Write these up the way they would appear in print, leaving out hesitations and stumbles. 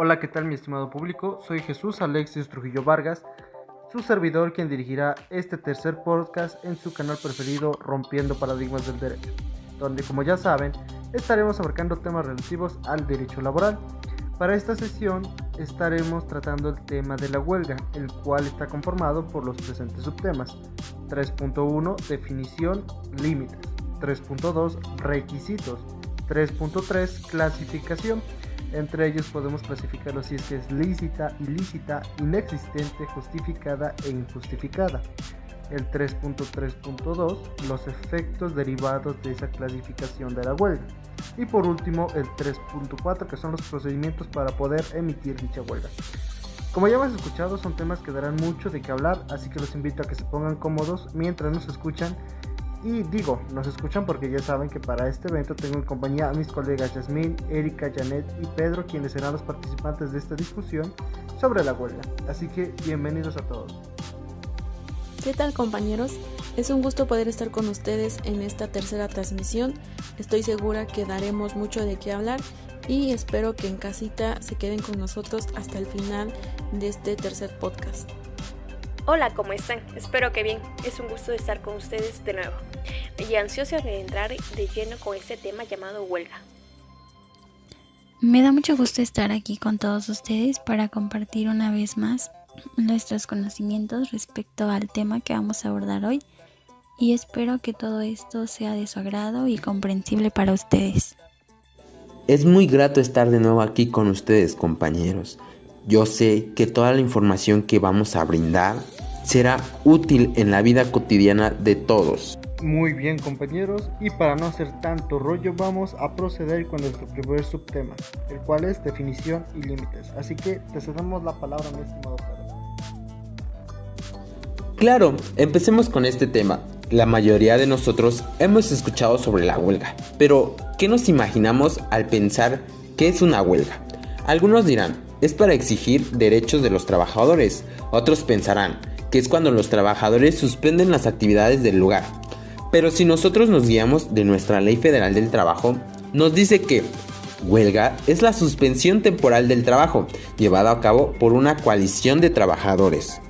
Hola, ¿qué tal mi estimado público? Soy Jesús Alexis Trujillo Vargas, su servidor quien dirigirá este tercer podcast en su canal preferido Rompiendo Paradigmas del Derecho, donde como ya saben estaremos abarcando temas relativos al derecho laboral. Para esta sesión estaremos tratando el tema de la huelga, el cual está conformado por los presentes subtemas: 3.1 definición, límites; 3.2 requisitos; 3.3 clasificación. Entre ellos podemos clasificarlo si es que es lícita, ilícita, inexistente, justificada e injustificada. El 3.3.2, los efectos derivados de esa clasificación de la huelga. Y por último el 3.4, que son los procedimientos para poder emitir dicha huelga. Como ya hemos escuchado, son temas que darán mucho de qué hablar, así que los invito a que se pongan cómodos mientras nos escuchan. Y digo, nos escuchan porque ya saben que para este evento tengo en compañía a mis colegas Yasmín, Erika, Janet y Pedro, quienes serán los participantes de esta discusión sobre la huelga. Así que bienvenidos a todos. ¿Qué tal, compañeros? Es un gusto poder estar con ustedes en esta tercera transmisión. Estoy segura que daremos mucho de qué hablar y espero que en casita se queden con nosotros hasta el final de este tercer podcast. Hola, ¿cómo están? Espero que bien. Es un gusto estar con ustedes de nuevo y ansiosa de entrar de lleno con este tema llamado huelga. Me da mucho gusto estar aquí con todos ustedes para compartir una vez más nuestros conocimientos respecto al tema que vamos a abordar hoy, y espero que todo esto sea de su agrado y comprensible para ustedes. Es muy grato estar de nuevo aquí con ustedes, compañeros. Yo sé que toda la información que vamos a brindar será útil en la vida cotidiana de todos. Muy bien, compañeros, y para no hacer tanto rollo vamos a proceder con nuestro primer subtema, el cual es definición y límites. Así que te cedemos la palabra, mi estimado Pedro. Claro, empecemos con este tema. La mayoría de nosotros hemos escuchado sobre la huelga, pero ¿qué nos imaginamos al pensar qué es una huelga? Algunos dirán, es para exigir derechos de los trabajadores. Otros pensarán que es cuando los trabajadores suspenden las actividades del lugar. Pero si nosotros nos guiamos de nuestra Ley Federal del Trabajo, nos dice que huelga es la suspensión temporal del trabajo, llevada a cabo por una coalición de trabajadores.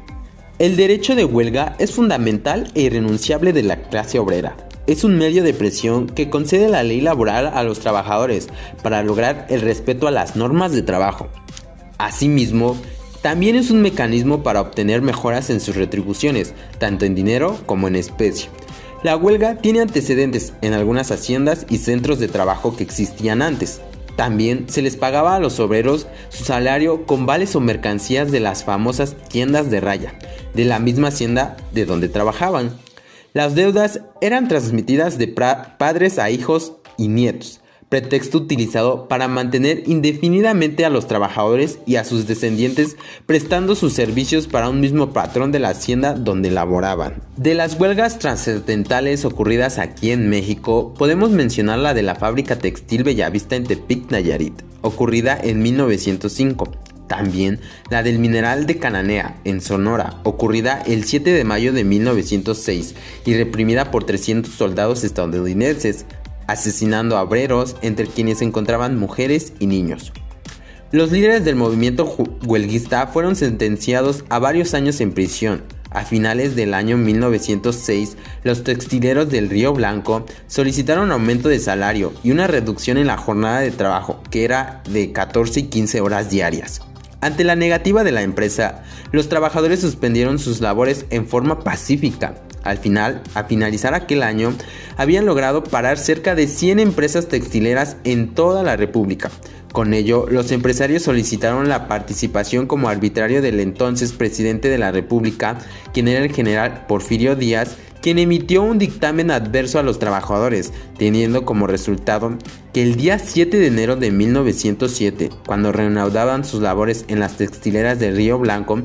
El derecho de huelga es fundamental e irrenunciable de la clase obrera. Es un medio de presión que concede la ley laboral a los trabajadores para lograr el respeto a las normas de trabajo. Asimismo, también es un mecanismo para obtener mejoras en sus retribuciones, tanto en dinero como en especie. La huelga tiene antecedentes en algunas haciendas y centros de trabajo que existían antes. También se les pagaba a los obreros su salario con vales o mercancías de las famosas tiendas de raya, de la misma hacienda de donde trabajaban. Las deudas eran transmitidas de padres a hijos y nietos, pretexto utilizado para mantener indefinidamente a los trabajadores y a sus descendientes prestando sus servicios para un mismo patrón de la hacienda donde laboraban. De las huelgas trascendentales ocurridas aquí en México, podemos mencionar la de la fábrica textil Bellavista en Tepic, Nayarit, ocurrida en 1905. También la del mineral de Cananea, en Sonora, ocurrida el 7 de mayo de 1906 y reprimida por 300 soldados estadounidenses, asesinando a obreros, entre quienes se encontraban mujeres y niños. Los líderes del movimiento huelguista fueron sentenciados a varios años en prisión. A finales del año 1906, los textileros del Río Blanco solicitaron aumento de salario y una reducción en la jornada de trabajo, que era de 14 y 15 horas diarias. Ante la negativa de la empresa, los trabajadores suspendieron sus labores en forma pacífica. Al finalizar aquel año, habían logrado parar cerca de 100 empresas textileras en toda la República. Con ello, los empresarios solicitaron la participación como arbitrario del entonces presidente de la República, quien era el general Porfirio Díaz, quien emitió un dictamen adverso a los trabajadores, teniendo como resultado que el día 7 de enero de 1907, cuando reanudaban sus labores en las textileras de Río Blanco,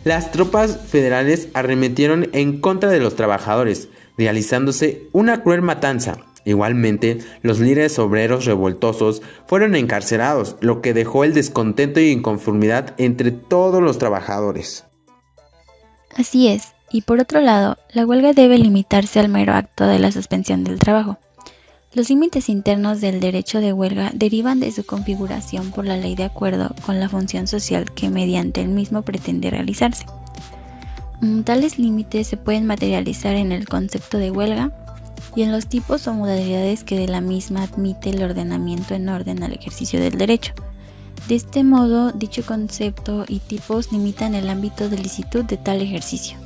las tropas federales arremetieron en contra de los trabajadores, realizándose una cruel matanza. Igualmente, los líderes obreros revoltosos fueron encarcelados, lo que dejó el descontento y inconformidad entre todos los trabajadores. Así es, y por otro lado, la huelga debe limitarse al mero acto de la suspensión del trabajo. Los límites internos del derecho de huelga derivan de su configuración por la ley de acuerdo con la función social que mediante el mismo pretende realizarse. Tales límites se pueden materializar en el concepto de huelga y en los tipos o modalidades que de la misma admite el ordenamiento en orden al ejercicio del derecho. De este modo, dicho concepto y tipos limitan el ámbito de licitud de tal ejercicio.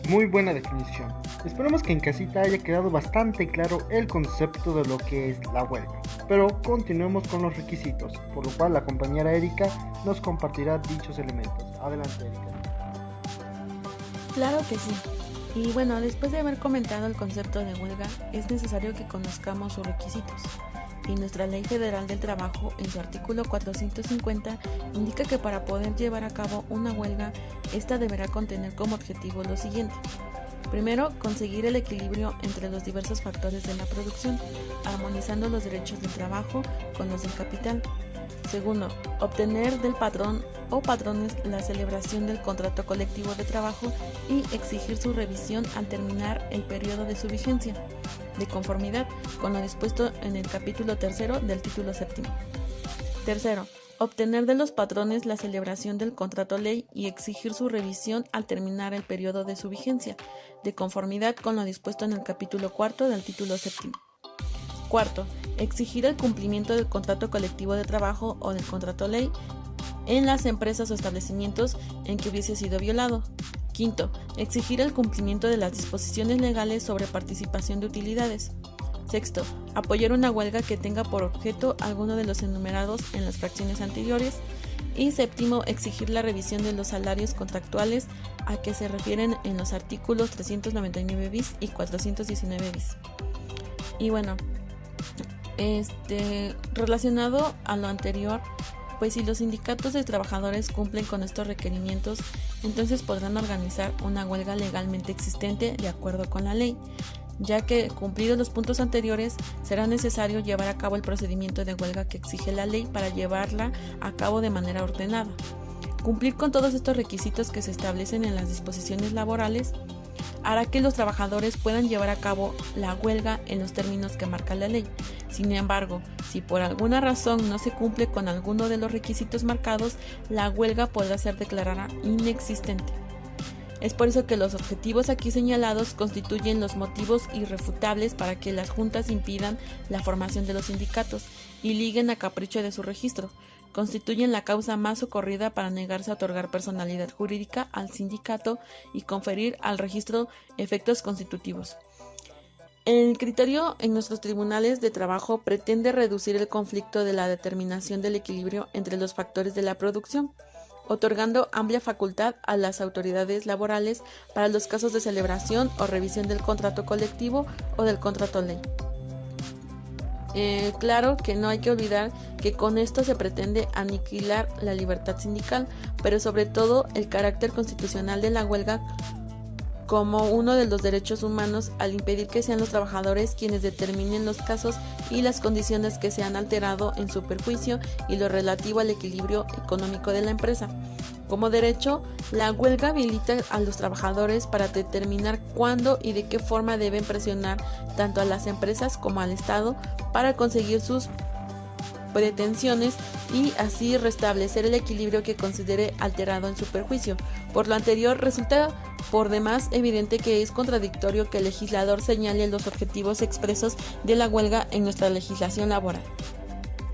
Muy buena definición. Esperemos que en casita haya quedado bastante claro el concepto de lo que es la huelga. Pero continuemos con los requisitos, por lo cual la compañera Erika nos compartirá dichos elementos. Adelante, Erika. Claro que sí. Y bueno, después de haber comentado el concepto de huelga, es necesario que conozcamos sus requisitos. Y nuestra Ley Federal del Trabajo, en su artículo 450, indica que para poder llevar a cabo una huelga, esta deberá contener como objetivo lo siguiente. Primero, conseguir el equilibrio entre los diversos factores de la producción, armonizando los derechos del trabajo con los del capital. Segundo, obtener del patrón o patrones la celebración del contrato colectivo de trabajo y exigir su revisión al terminar el periodo de su vigencia, de conformidad con lo dispuesto en el capítulo 3 del título 7. Tercero, obtener de los patrones la celebración del contrato ley y exigir su revisión al terminar el periodo de su vigencia, de conformidad con lo dispuesto en el capítulo 4 del título 7. Cuarto, exigir el cumplimiento del contrato colectivo de trabajo o del contrato ley en las empresas o establecimientos en que hubiese sido violado. Quinto, exigir el cumplimiento de las disposiciones legales sobre participación de utilidades. Sexto, apoyar una huelga que tenga por objeto alguno de los enumerados en las fracciones anteriores. Y séptimo, exigir la revisión de los salarios contractuales a que se refieren en los artículos 399 bis y 419 bis. Y bueno, relacionado a lo anterior, pues si los sindicatos de trabajadores cumplen con estos requerimientos, entonces podrán organizar una huelga legalmente existente de acuerdo con la ley, ya que cumplidos los puntos anteriores, será necesario llevar a cabo el procedimiento de huelga que exige la ley para llevarla a cabo de manera ordenada. Cumplir con todos estos requisitos que se establecen en las disposiciones laborales hará que los trabajadores puedan llevar a cabo la huelga en los términos que marca la ley. Sin embargo, si por alguna razón no se cumple con alguno de los requisitos marcados, la huelga podrá ser declarada inexistente. Es por eso que los objetivos aquí señalados constituyen los motivos irrefutables para que las juntas impidan la formación de los sindicatos y liguen a capricho de su registro. Constituyen la causa más socorrida para negarse a otorgar personalidad jurídica al sindicato y conferir al registro efectos constitutivos. El criterio en nuestros tribunales de trabajo pretende reducir el conflicto de la determinación del equilibrio entre los factores de la producción, otorgando amplia facultad a las autoridades laborales para los casos de celebración o revisión del contrato colectivo o del contrato ley. Claro que no hay que olvidar que con esto se pretende aniquilar la libertad sindical, pero sobre todo el carácter constitucional de la huelga como uno de los derechos humanos, al impedir que sean los trabajadores quienes determinen los casos y las condiciones que se han alterado en su perjuicio y lo relativo al equilibrio económico de la empresa. Como derecho, la huelga habilita a los trabajadores para determinar cuándo y de qué forma deben presionar tanto a las empresas como al Estado para conseguir sus pretensiones y así restablecer el equilibrio que considere alterado en su perjuicio. Por lo anterior, resulta por demás evidente que es contradictorio que el legislador señale los objetivos expresos de la huelga en nuestra legislación laboral.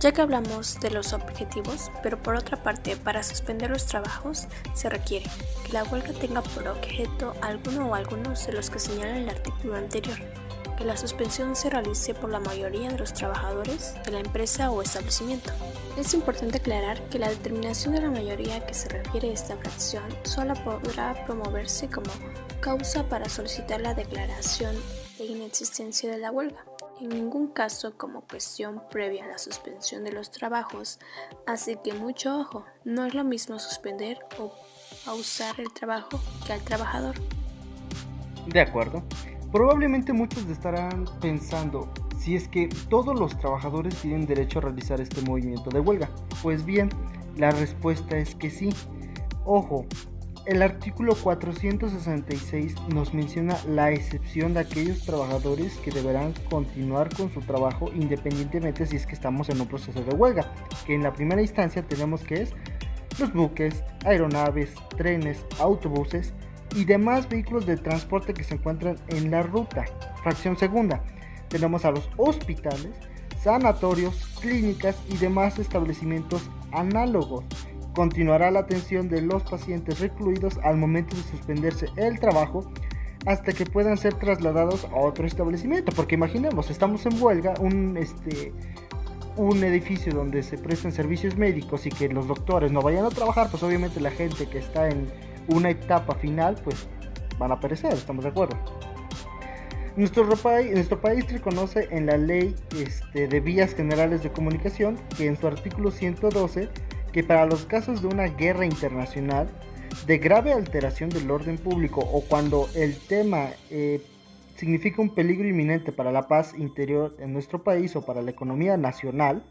Ya que hablamos de los objetivos, pero por otra parte, para suspender los trabajos, se requiere que la huelga tenga por objeto alguno o algunos de los que señala el artículo anterior, que la suspensión se realice por la mayoría de los trabajadores de la empresa o establecimiento. Es importante aclarar que la determinación de la mayoría a que se refiere esta fracción solo podrá promoverse como causa para solicitar la declaración de inexistencia de la huelga. En ningún caso como cuestión previa a la suspensión de los trabajos, así que mucho ojo, no es lo mismo suspender o pausar el trabajo que al trabajador. De acuerdo. Probablemente muchos estarán pensando si es que todos los trabajadores tienen derecho a realizar este movimiento de huelga. Pues bien, la respuesta es que sí. Ojo, El artículo 466 nos menciona la excepción de aquellos trabajadores que deberán continuar con su trabajo independientemente si es que estamos en un proceso de huelga, que en la primera instancia tenemos que es los buques, aeronaves, trenes, autobuses y demás vehículos de transporte que se encuentran en la ruta. Fracción segunda, tenemos a los hospitales, sanatorios, clínicas y demás establecimientos análogos. Continuará la atención de los pacientes recluidos al momento de suspenderse el trabajo hasta que puedan ser trasladados a otro establecimiento, porque imaginemos, estamos en huelga, un edificio donde se prestan servicios médicos y que los doctores no vayan a trabajar, pues obviamente la gente que está en una etapa final pues van a perecer, ¿estamos de acuerdo? Nuestro país reconoce en la ley de vías generales de comunicación que en su artículo 112 que para los casos de una guerra internacional de grave alteración del orden público o cuando el tema significa un peligro inminente para la paz interior en nuestro país o para la economía nacional,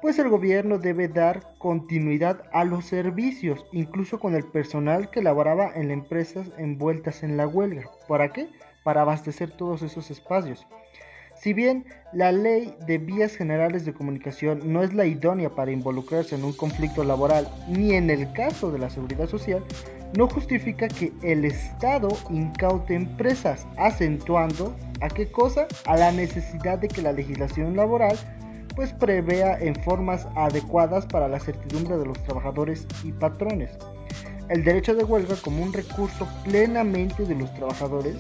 pues el gobierno debe dar continuidad a los servicios, incluso con el personal que laboraba en las empresas envueltas en la huelga. ¿Para qué? Para abastecer todos esos espacios. Si bien la ley de vías generales de comunicación no es la idónea para involucrarse en un conflicto laboral, ni en el caso de la seguridad social, no justifica que el Estado incaute empresas, acentuando ¿a qué cosa? A la necesidad de que la legislación laboral pues prevea en formas adecuadas para la certidumbre de los trabajadores y patrones. El derecho de huelga como un recurso plenamente de los trabajadores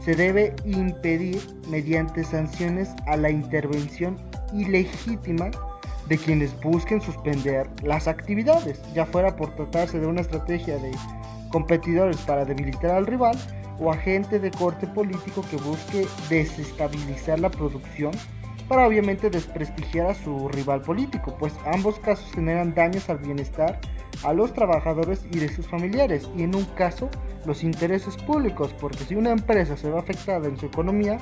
se debe impedir mediante sanciones a la intervención ilegítima de quienes busquen suspender las actividades, ya fuera por tratarse de una estrategia de competidores para debilitar al rival o agente de corte político que busque desestabilizar la producción para obviamente desprestigiar a su rival político, pues ambos casos generan daños al bienestar a los trabajadores y de sus familiares, y en un caso los intereses públicos, porque si una empresa se ve afectada en su economía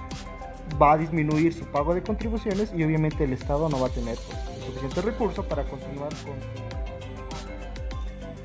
va a disminuir su pago de contribuciones y obviamente el Estado no va a tener suficiente recurso para continuar con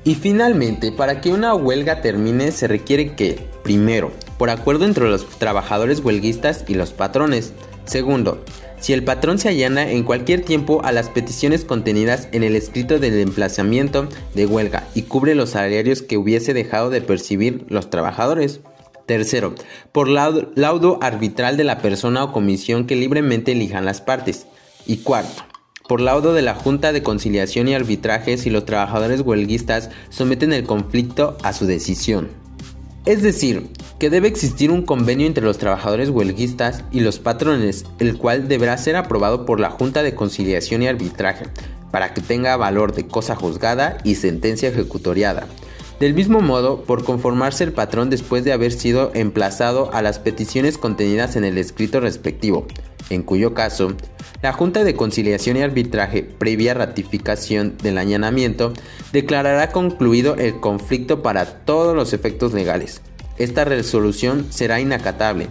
Y finalmente, para que una huelga termine se requiere que, primero, por acuerdo entre los trabajadores huelguistas y los patrones. Segundo, si el patrón se allana en cualquier tiempo a las peticiones contenidas en el escrito del emplazamiento de huelga y cubre los salarios que hubiese dejado de percibir los trabajadores. Tercero, por laudo arbitral de la persona o comisión que libremente elijan las partes. Y cuarto, por laudo de la Junta de Conciliación y Arbitraje si los trabajadores huelguistas someten el conflicto a su decisión. Es decir, que debe existir un convenio entre los trabajadores huelguistas y los patrones, el cual deberá ser aprobado por la Junta de Conciliación y Arbitraje, para que tenga valor de cosa juzgada y sentencia ejecutoriada. Del mismo modo, por conformarse el patrón después de haber sido emplazado a las peticiones contenidas en el escrito respectivo, en cuyo caso, la Junta de Conciliación y Arbitraje, previa ratificación del allanamiento, declarará concluido el conflicto para todos los efectos legales. Esta resolución será inacatable.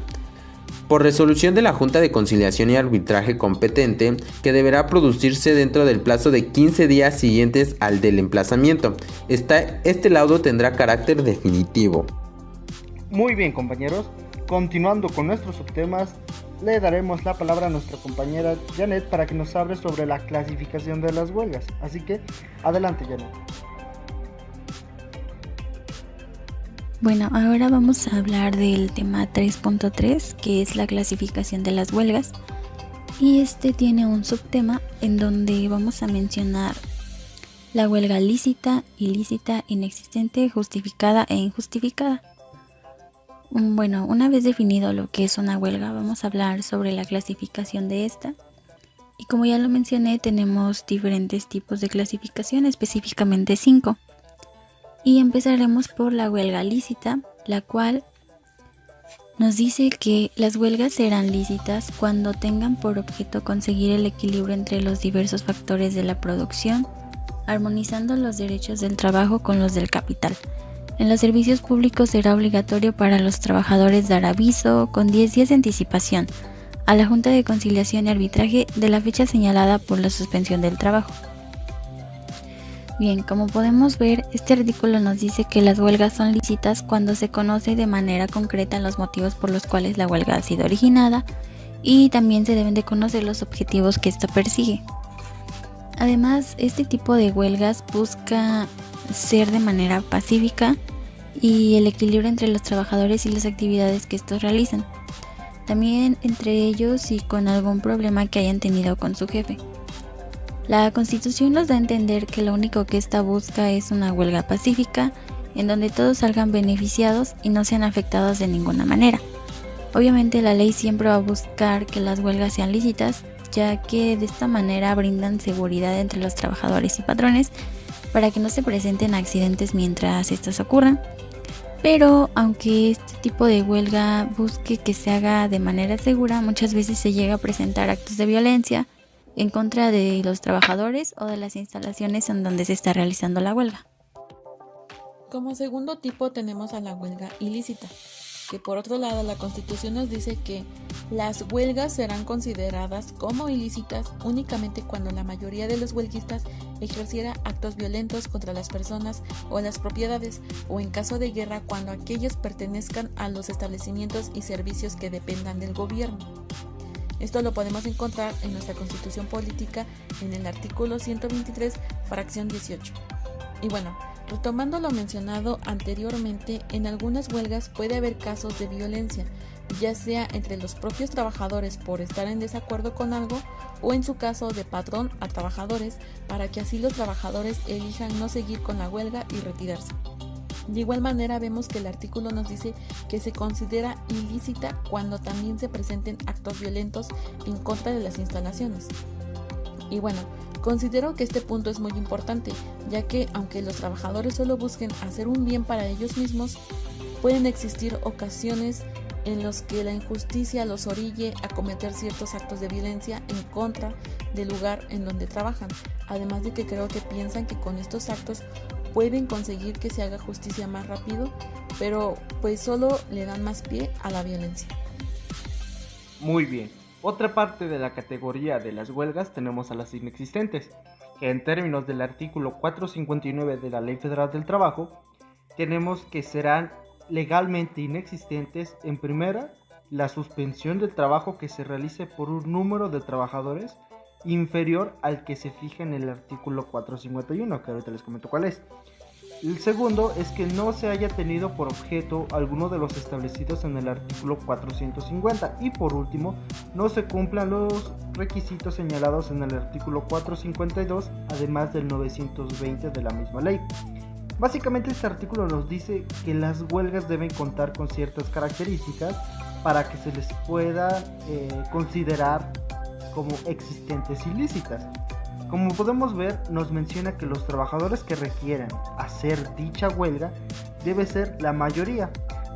Por resolución de la Junta de Conciliación y Arbitraje competente, que deberá producirse dentro del plazo de 15 días siguientes al del emplazamiento. Este laudo tendrá carácter definitivo. Muy bien, compañeros, continuando con nuestros subtemas, le daremos la palabra a nuestra compañera Janet para que nos hable sobre la clasificación de las huelgas. Así que, adelante, Janet. Bueno, ahora vamos a hablar del tema 3.3, que es la clasificación de las huelgas. Y este tiene un subtema en donde vamos a mencionar la huelga lícita, ilícita, inexistente, justificada e injustificada. Bueno, una vez definido lo que es una huelga, vamos a hablar sobre la clasificación de esta. Y como ya lo mencioné, tenemos diferentes tipos de clasificación, específicamente 5. Y empezaremos por la huelga lícita, la cual nos dice que las huelgas serán lícitas cuando tengan por objeto conseguir el equilibrio entre los diversos factores de la producción, armonizando los derechos del trabajo con los del capital. En los servicios públicos será obligatorio para los trabajadores dar aviso con 10 días de anticipación a la Junta de Conciliación y Arbitraje de la fecha señalada por la suspensión del trabajo. Bien, como podemos ver, este artículo nos dice que las huelgas son lícitas cuando se conoce de manera concreta los motivos por los cuales la huelga ha sido originada y también se deben de conocer los objetivos que ésta persigue. Además, este tipo de huelgas busca ser de manera pacífica y el equilibrio entre los trabajadores y las actividades que estos realizan, también entre ellos y con algún problema que hayan tenido con su jefe. La Constitución nos da a entender que lo único que esta busca es una huelga pacífica en donde todos salgan beneficiados y no sean afectados de ninguna manera. Obviamente la ley siempre va a buscar que las huelgas sean lícitas, ya que de esta manera brindan seguridad entre los trabajadores y patrones para que no se presenten accidentes mientras estas ocurran. Pero aunque este tipo de huelga busque que se haga de manera segura, muchas veces se llega a presentar actos de violencia en contra de los trabajadores o de las instalaciones en donde se está realizando la huelga. Como segundo tipo tenemos a la huelga ilícita, que por otro lado la Constitución nos dice que las huelgas serán consideradas como ilícitas únicamente cuando la mayoría de los huelguistas ejerciera actos violentos contra las personas o las propiedades, o en caso de guerra cuando aquellos pertenezcan a los establecimientos y servicios que dependan del gobierno. Esto lo podemos encontrar en nuestra Constitución Política en el artículo 123, fracción 18. Y bueno, retomando lo mencionado anteriormente, en algunas huelgas puede haber casos de violencia, ya sea entre los propios trabajadores por estar en desacuerdo con algo, o en su caso de patrón a trabajadores, para que así los trabajadores elijan no seguir con la huelga y retirarse. De igual manera vemos que el artículo nos dice que se considera ilícita cuando también se presenten actos violentos en contra de las instalaciones. Y bueno, considero que este punto es muy importante, ya que aunque los trabajadores solo busquen hacer un bien para ellos mismos, pueden existir ocasiones en los que la injusticia los orille a cometer ciertos actos de violencia en contra del lugar en donde trabajan, además de que creo que piensan que con estos actos pueden conseguir que se haga justicia más rápido, pero pues solo le dan más pie a la violencia. Muy bien. Otra parte de la categoría de las huelgas tenemos a las inexistentes, que en términos del artículo 459 de la Ley Federal del Trabajo, tenemos que serán legalmente inexistentes. En primera, la suspensión del trabajo que se realice por un número de trabajadores inferior al que se fija en el artículo 451, que ahorita les comento cuál es. El segundo es que no se haya tenido por objeto alguno de los establecidos en el artículo 450, y por último, no se cumplan los requisitos señalados en el artículo 452, además del 920 de la misma ley. Básicamente este artículo nos dice que las huelgas deben contar con ciertas características para que se les pueda considerar como existentes ilícitas. Como podemos ver, nos menciona que los trabajadores que requieran hacer dicha huelga debe ser la mayoría.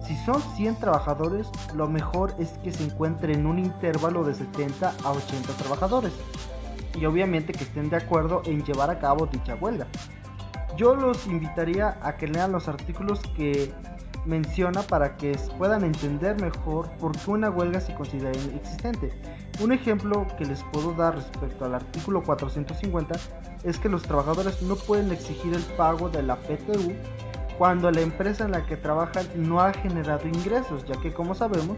Si son 100 trabajadores, lo mejor es que se encuentre en un intervalo de 70 a 80 trabajadores, y obviamente que estén de acuerdo en llevar a cabo dicha huelga. Yo los invitaría a que lean los artículos que menciona para que puedan entender mejor por qué una huelga se considera inexistente. Un ejemplo que les puedo dar respecto al artículo 450 es que los trabajadores no pueden exigir el pago de la PTU cuando la empresa en la que trabajan no ha generado ingresos, ya que, como sabemos,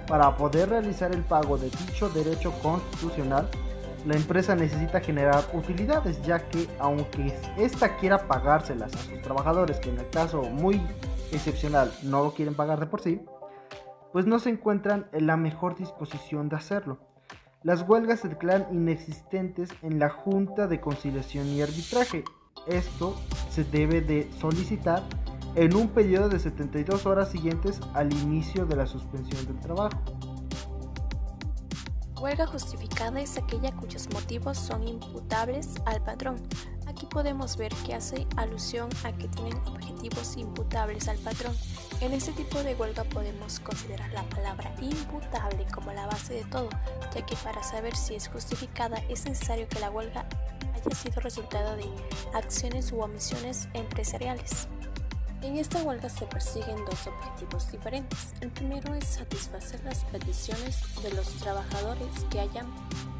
para poder realizar el pago de dicho derecho constitucional, la empresa necesita generar utilidades, ya que aunque ésta quiera pagárselas a sus trabajadores, que en el caso muy excepcional no lo quieren pagar de por sí, pues no se encuentran en la mejor disposición de hacerlo. Las huelgas se declaran inexistentes en la Junta de Conciliación y Arbitraje. Esto se debe de solicitar en un periodo de 72 horas siguientes al inicio de la suspensión del trabajo. Huelga justificada es aquella cuyos motivos son imputables al patrón. Aquí podemos ver que hace alusión a que tienen objetivos imputables al patrón. En este tipo de huelga podemos considerar la palabra imputable como la base de todo, ya que para saber si es justificada es necesario que la huelga haya sido resultado de acciones u omisiones empresariales. En esta huelga se persiguen dos objetivos diferentes. El primero es satisfacer las peticiones de los trabajadores que hayan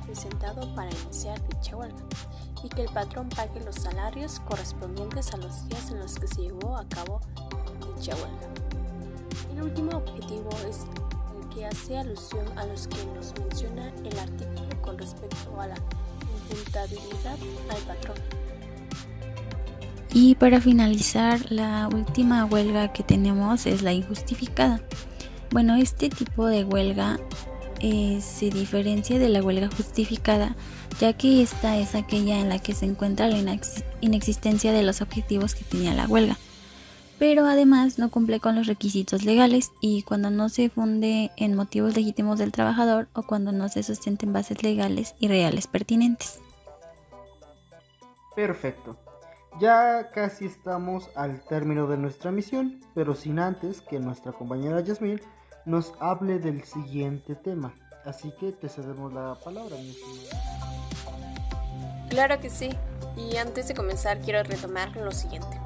presentado para iniciar dicha huelga y que el patrón pague los salarios correspondientes a los días en los que se llevó a cabo dicha huelga. El último objetivo es el que hace alusión a los que nos menciona el artículo con respecto a la imputabilidad al patrón. Y para finalizar, la última huelga que tenemos es la injustificada. Bueno, este tipo de huelga se diferencia de la huelga justificada, ya que esta es aquella en la que se encuentra la inexistencia de los objetivos que tenía la huelga, pero además no cumple con los requisitos legales y cuando no se funde en motivos legítimos del trabajador o cuando no se sustenten bases legales y reales pertinentes. Perfecto. Ya casi estamos al término de nuestra misión, pero sin antes que nuestra compañera Yasmín nos hable del siguiente tema. Así que te cedemos la palabra, mi estimada. Claro que sí, y antes de comenzar quiero retomar lo siguiente.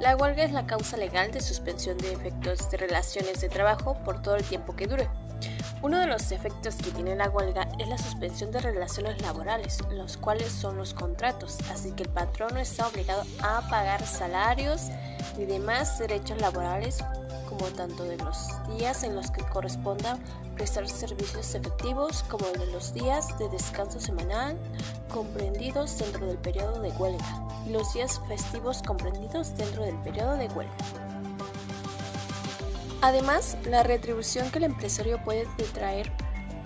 La huelga es la causa legal de suspensión de efectos de relaciones de trabajo por todo el tiempo que dure. Uno de los efectos que tiene la huelga es la suspensión de relaciones laborales, los cuales son los contratos, así que el patrón no está obligado a pagar salarios ni demás derechos laborales, como tanto de los días en los que corresponda prestar servicios efectivos como de los días de descanso semanal comprendidos dentro del periodo de huelga y los días festivos comprendidos dentro del periodo de huelga. Además, la retribución que el empresario puede detraer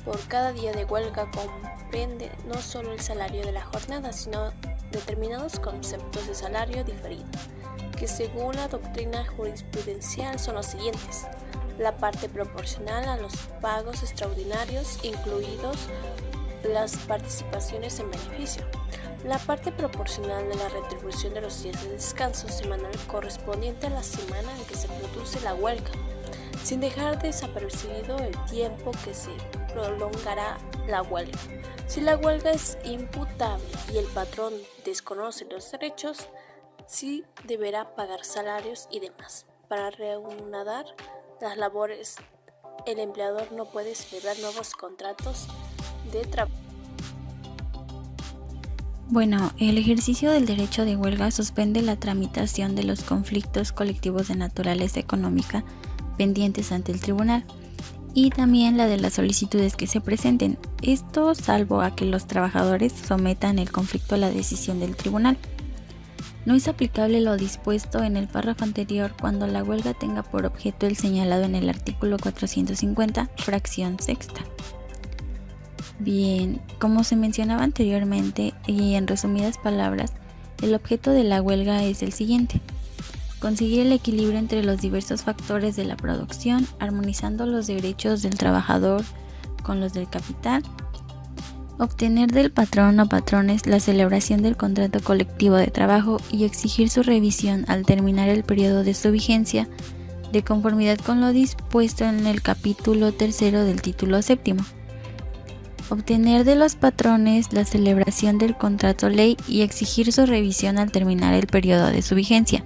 por cada día de huelga comprende no solo el salario de la jornada, sino determinados conceptos de salario diferido, que según la doctrina jurisprudencial son los siguientes: la parte proporcional a los pagos extraordinarios, incluidos las participaciones en beneficio, la parte proporcional de la retribución de los días de descanso semanal correspondiente a la semana en que se produce la huelga, sin dejar desapercibido el tiempo que se prolongará la huelga. Si la huelga es imputable y el patrón desconoce los derechos, sí deberá pagar salarios y demás. Para reanudar las labores, el empleador no puede celebrar nuevos contratos de trabajo. Bueno, el ejercicio del derecho de huelga suspende la tramitación de los conflictos colectivos de naturaleza económica pendientes ante el tribunal y también la de las solicitudes que se presenten, esto salvo a que los trabajadores sometan el conflicto a la decisión del tribunal. No es aplicable lo dispuesto en el párrafo anterior cuando la huelga tenga por objeto el señalado en el artículo 450, fracción sexta. Bien, como se mencionaba anteriormente y en resumidas palabras, el objeto de la huelga es el siguiente: conseguir el equilibrio entre los diversos factores de la producción, armonizando los derechos del trabajador con los del capital, obtener del patrón o patrones la celebración del contrato colectivo de trabajo y exigir su revisión al terminar el periodo de su vigencia, de conformidad con lo dispuesto en el capítulo 3 del título 7. Obtener de los patrones la celebración del contrato ley y exigir su revisión al terminar el periodo de su vigencia,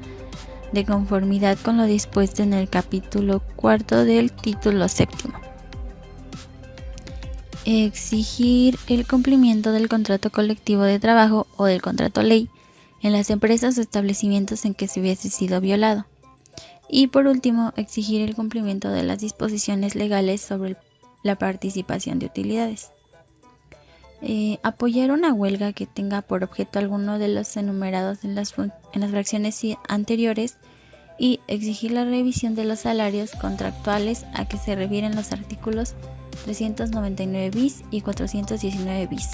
de conformidad con lo dispuesto en el capítulo 4 del título 7. Exigir el cumplimiento del contrato colectivo de trabajo o del contrato ley en las empresas o establecimientos en que se hubiese sido violado. Y por último, exigir el cumplimiento de las disposiciones legales sobre la participación de utilidades. Apoyar una huelga que tenga por objeto alguno de los enumerados en las fracciones anteriores y exigir la revisión de los salarios contractuales a que se refieren los artículos 399 bis y 419 bis.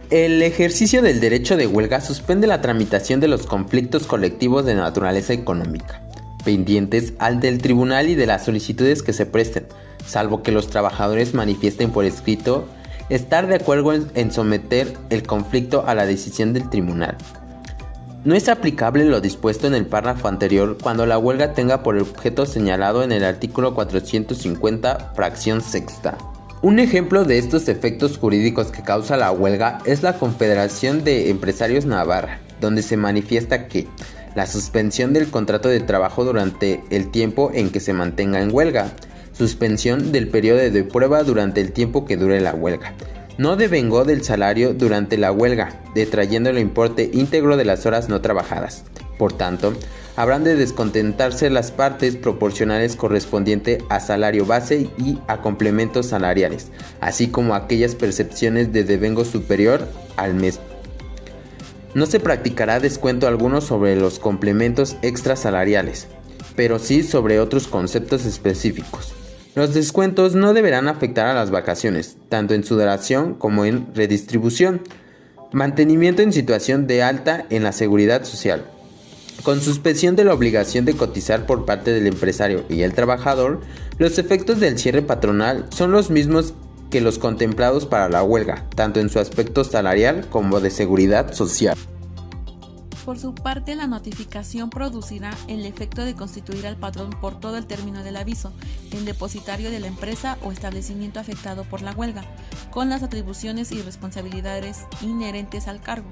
El ejercicio del derecho de huelga suspende la tramitación de los conflictos colectivos de naturaleza económica, pendientes ante el tribunal y de las solicitudes que se presten, salvo que los trabajadores manifiesten por escrito estar de acuerdo en someter el conflicto a la decisión del tribunal. No es aplicable lo dispuesto en el párrafo anterior cuando la huelga tenga por objeto señalado en el artículo 450, fracción sexta. Un ejemplo de estos efectos jurídicos que causa la huelga es la Confederación de Empresarios Navarra, donde se manifiesta que la suspensión del contrato de trabajo durante el tiempo en que se mantenga en huelga, suspensión del periodo de prueba durante el tiempo que dure la huelga, no devengó del salario durante la huelga, detrayendo el importe íntegro de las horas no trabajadas. Por tanto, habrán de descontentarse las partes proporcionales correspondiente a salario base y a complementos salariales, así como aquellas percepciones de devengo superior al mes. No se practicará descuento alguno sobre los complementos extrasalariales, pero sí sobre otros conceptos específicos. Los descuentos no deberán afectar a las vacaciones, tanto en su duración como en redistribución. Mantenimiento en situación de alta en la seguridad social. Con suspensión de la obligación de cotizar por parte del empresario y el trabajador, los efectos del cierre patronal son los mismos que los contemplados para la huelga, tanto en su aspecto salarial como de seguridad social. Por su parte, la notificación producirá el efecto de constituir al patrón por todo el término del aviso, en depositario de la empresa o establecimiento afectado por la huelga, con las atribuciones y responsabilidades inherentes al cargo.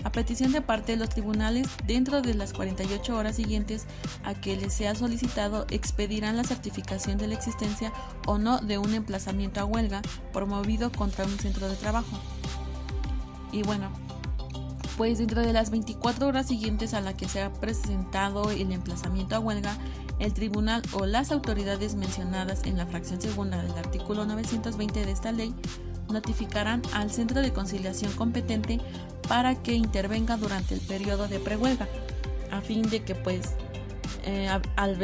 A petición de parte, los tribunales, dentro de las 48 horas siguientes a que les sea solicitado, expedirán la certificación de la existencia o no de un emplazamiento a huelga promovido contra un centro de trabajo. Y bueno, pues dentro de las 24 horas siguientes a la que se ha presentado el emplazamiento a huelga, el tribunal o las autoridades mencionadas en la fracción segunda del artículo 920 de esta ley notificarán al centro de conciliación competente para que intervenga durante el periodo de prehuelga, a fin de que al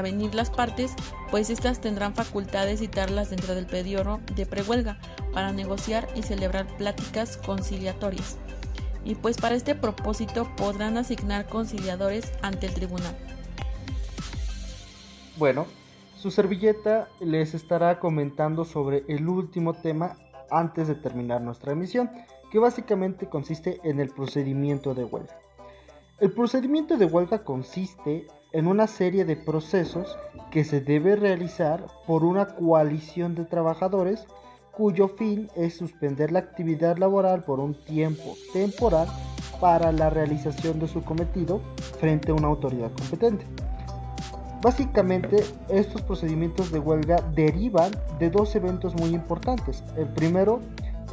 venir las partes, pues estas tendrán facultad de citarlas dentro del periodo de prehuelga para negociar y celebrar pláticas conciliatorias. Y pues para este propósito podrán asignar conciliadores ante el tribunal. Bueno, su servilleta les estará comentando sobre el último tema antes de terminar nuestra emisión, que básicamente consiste en el procedimiento de huelga. El procedimiento de huelga consiste en una serie de procesos que se debe realizar por una coalición de trabajadores cuyo fin es suspender la actividad laboral por un tiempo temporal para la realización de su cometido frente a una autoridad competente. Básicamente, estos procedimientos de huelga derivan de dos eventos muy importantes. El primero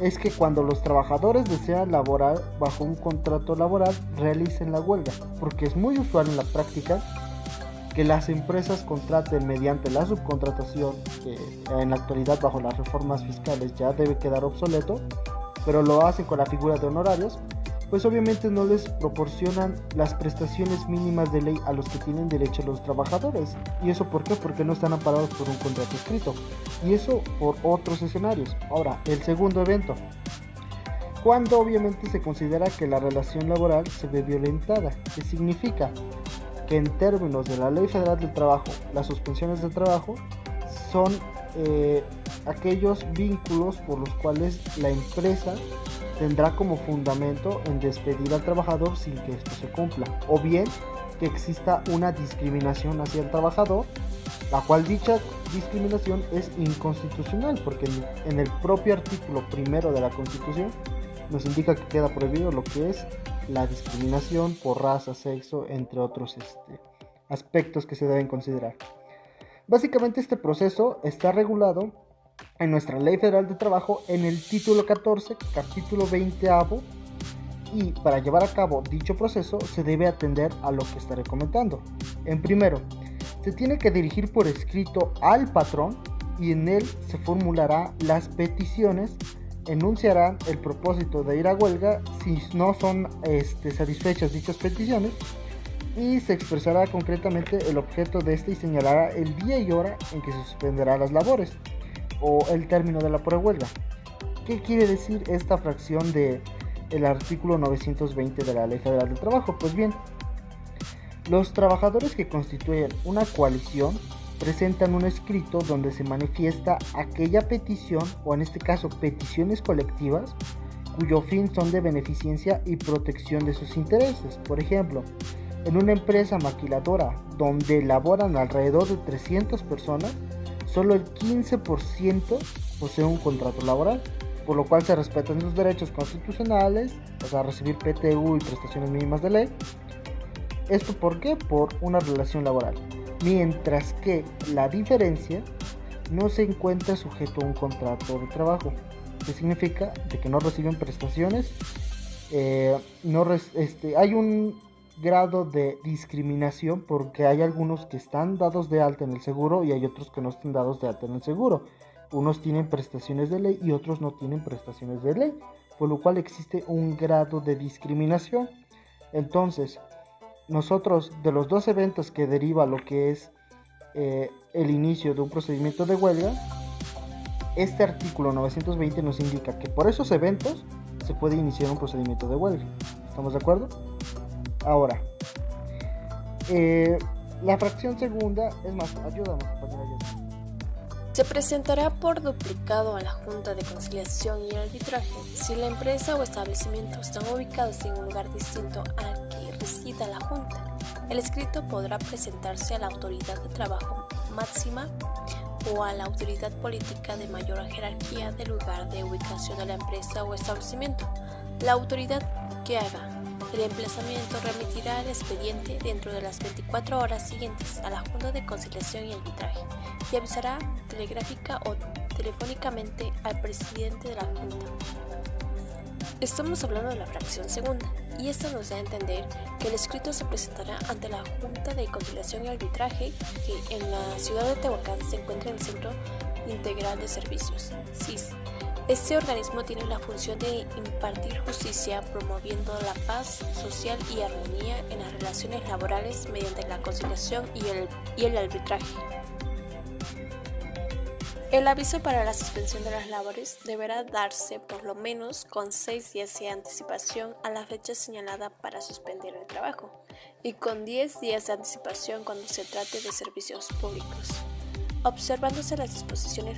es que cuando los trabajadores desean laborar bajo un contrato laboral, realicen la huelga, porque es muy usual en la práctica que las empresas contraten mediante la subcontratación, que en la actualidad bajo las reformas fiscales ya debe quedar obsoleto, pero lo hacen con la figura de honorarios, pues obviamente no les proporcionan las prestaciones mínimas de ley a los que tienen derecho los trabajadores. ¿Y eso por qué? Porque no están amparados por un contrato escrito. Y eso por otros escenarios. Ahora, el segundo evento, cuando obviamente se considera que la relación laboral se ve violentada. ¿Qué significa? Que en términos de la Ley Federal del Trabajo, las suspensiones de trabajo son aquellos vínculos por los cuales la empresa tendrá como fundamento en despedir al trabajador sin que esto se cumpla, o bien que exista una discriminación hacia el trabajador, la cual dicha discriminación es inconstitucional, porque en el propio artículo primero de la Constitución nos indica que queda prohibido lo que es la discriminación por raza, sexo, entre otros aspectos que se deben considerar. Básicamente este proceso está regulado en nuestra Ley Federal de Trabajo en el título 14, capítulo 20avo, y para llevar a cabo dicho proceso se debe atender a lo que estaré comentando. En primero, se tiene que dirigir por escrito al patrón y en él se formulará las peticiones, enunciarán el propósito de ir a huelga si no son satisfechas dichas peticiones, y se expresará concretamente el objeto de este y señalará el día y hora en que se suspenderá las labores o el término de la prehuelga. ¿Qué quiere decir esta fracción del artículo 920 de la Ley Federal del Trabajo? Pues bien, los trabajadores que constituyen una coalición presentan un escrito donde se manifiesta aquella petición, o en este caso peticiones colectivas, cuyo fin son de beneficencia y protección de sus intereses. Por ejemplo, en una empresa maquiladora donde laboran alrededor de 300 personas, solo el 15% posee un contrato laboral, por lo cual se respetan sus derechos constitucionales, o sea, recibir PTU y prestaciones mínimas de ley, ¿Esto por qué? Por una relación laboral. Mientras que la diferencia no se encuentra sujeto a un contrato de trabajo, que significa de que no reciben prestaciones. Hay un grado de discriminación porque hay algunos que están dados de alta en el seguro y hay otros que no están dados de alta en el seguro. Unos tienen prestaciones de ley y otros no tienen prestaciones de ley, por lo cual existe un grado de discriminación. Entonces, nosotros de los dos eventos que deriva lo que es el inicio de un procedimiento de huelga, este artículo 920 nos indica que por esos eventos se puede iniciar un procedimiento de huelga. ¿Estamos de acuerdo? Ahora, la fracción segunda, es más, ayúdame, compañera Jessica. Se presentará por duplicado a la Junta de Conciliación y Arbitraje si la empresa o establecimiento están ubicados en un lugar distinto al que resida la Junta. El escrito podrá presentarse a la autoridad de trabajo máxima o a la autoridad política de mayor jerarquía del lugar de ubicación de la empresa o establecimiento. La autoridad que haga el emplazamiento remitirá el expediente dentro de las 24 horas siguientes a la Junta de Conciliación y Arbitraje y avisará telegráfica o telefónicamente al presidente de la Junta. Estamos hablando de la fracción segunda, y esto nos da a entender que el escrito se presentará ante la Junta de Conciliación y Arbitraje, que en la ciudad de Tehuacán se encuentra en el Centro Integral de Servicios, CIS. Este organismo tiene la función de impartir justicia, promoviendo la paz social y armonía en las relaciones laborales mediante la conciliación y el arbitraje. El aviso para la suspensión de las labores deberá darse por lo menos con 6 días de anticipación a la fecha señalada para suspender el trabajo y con 10 días de anticipación cuando se trate de servicios públicos. Observándose las disposiciones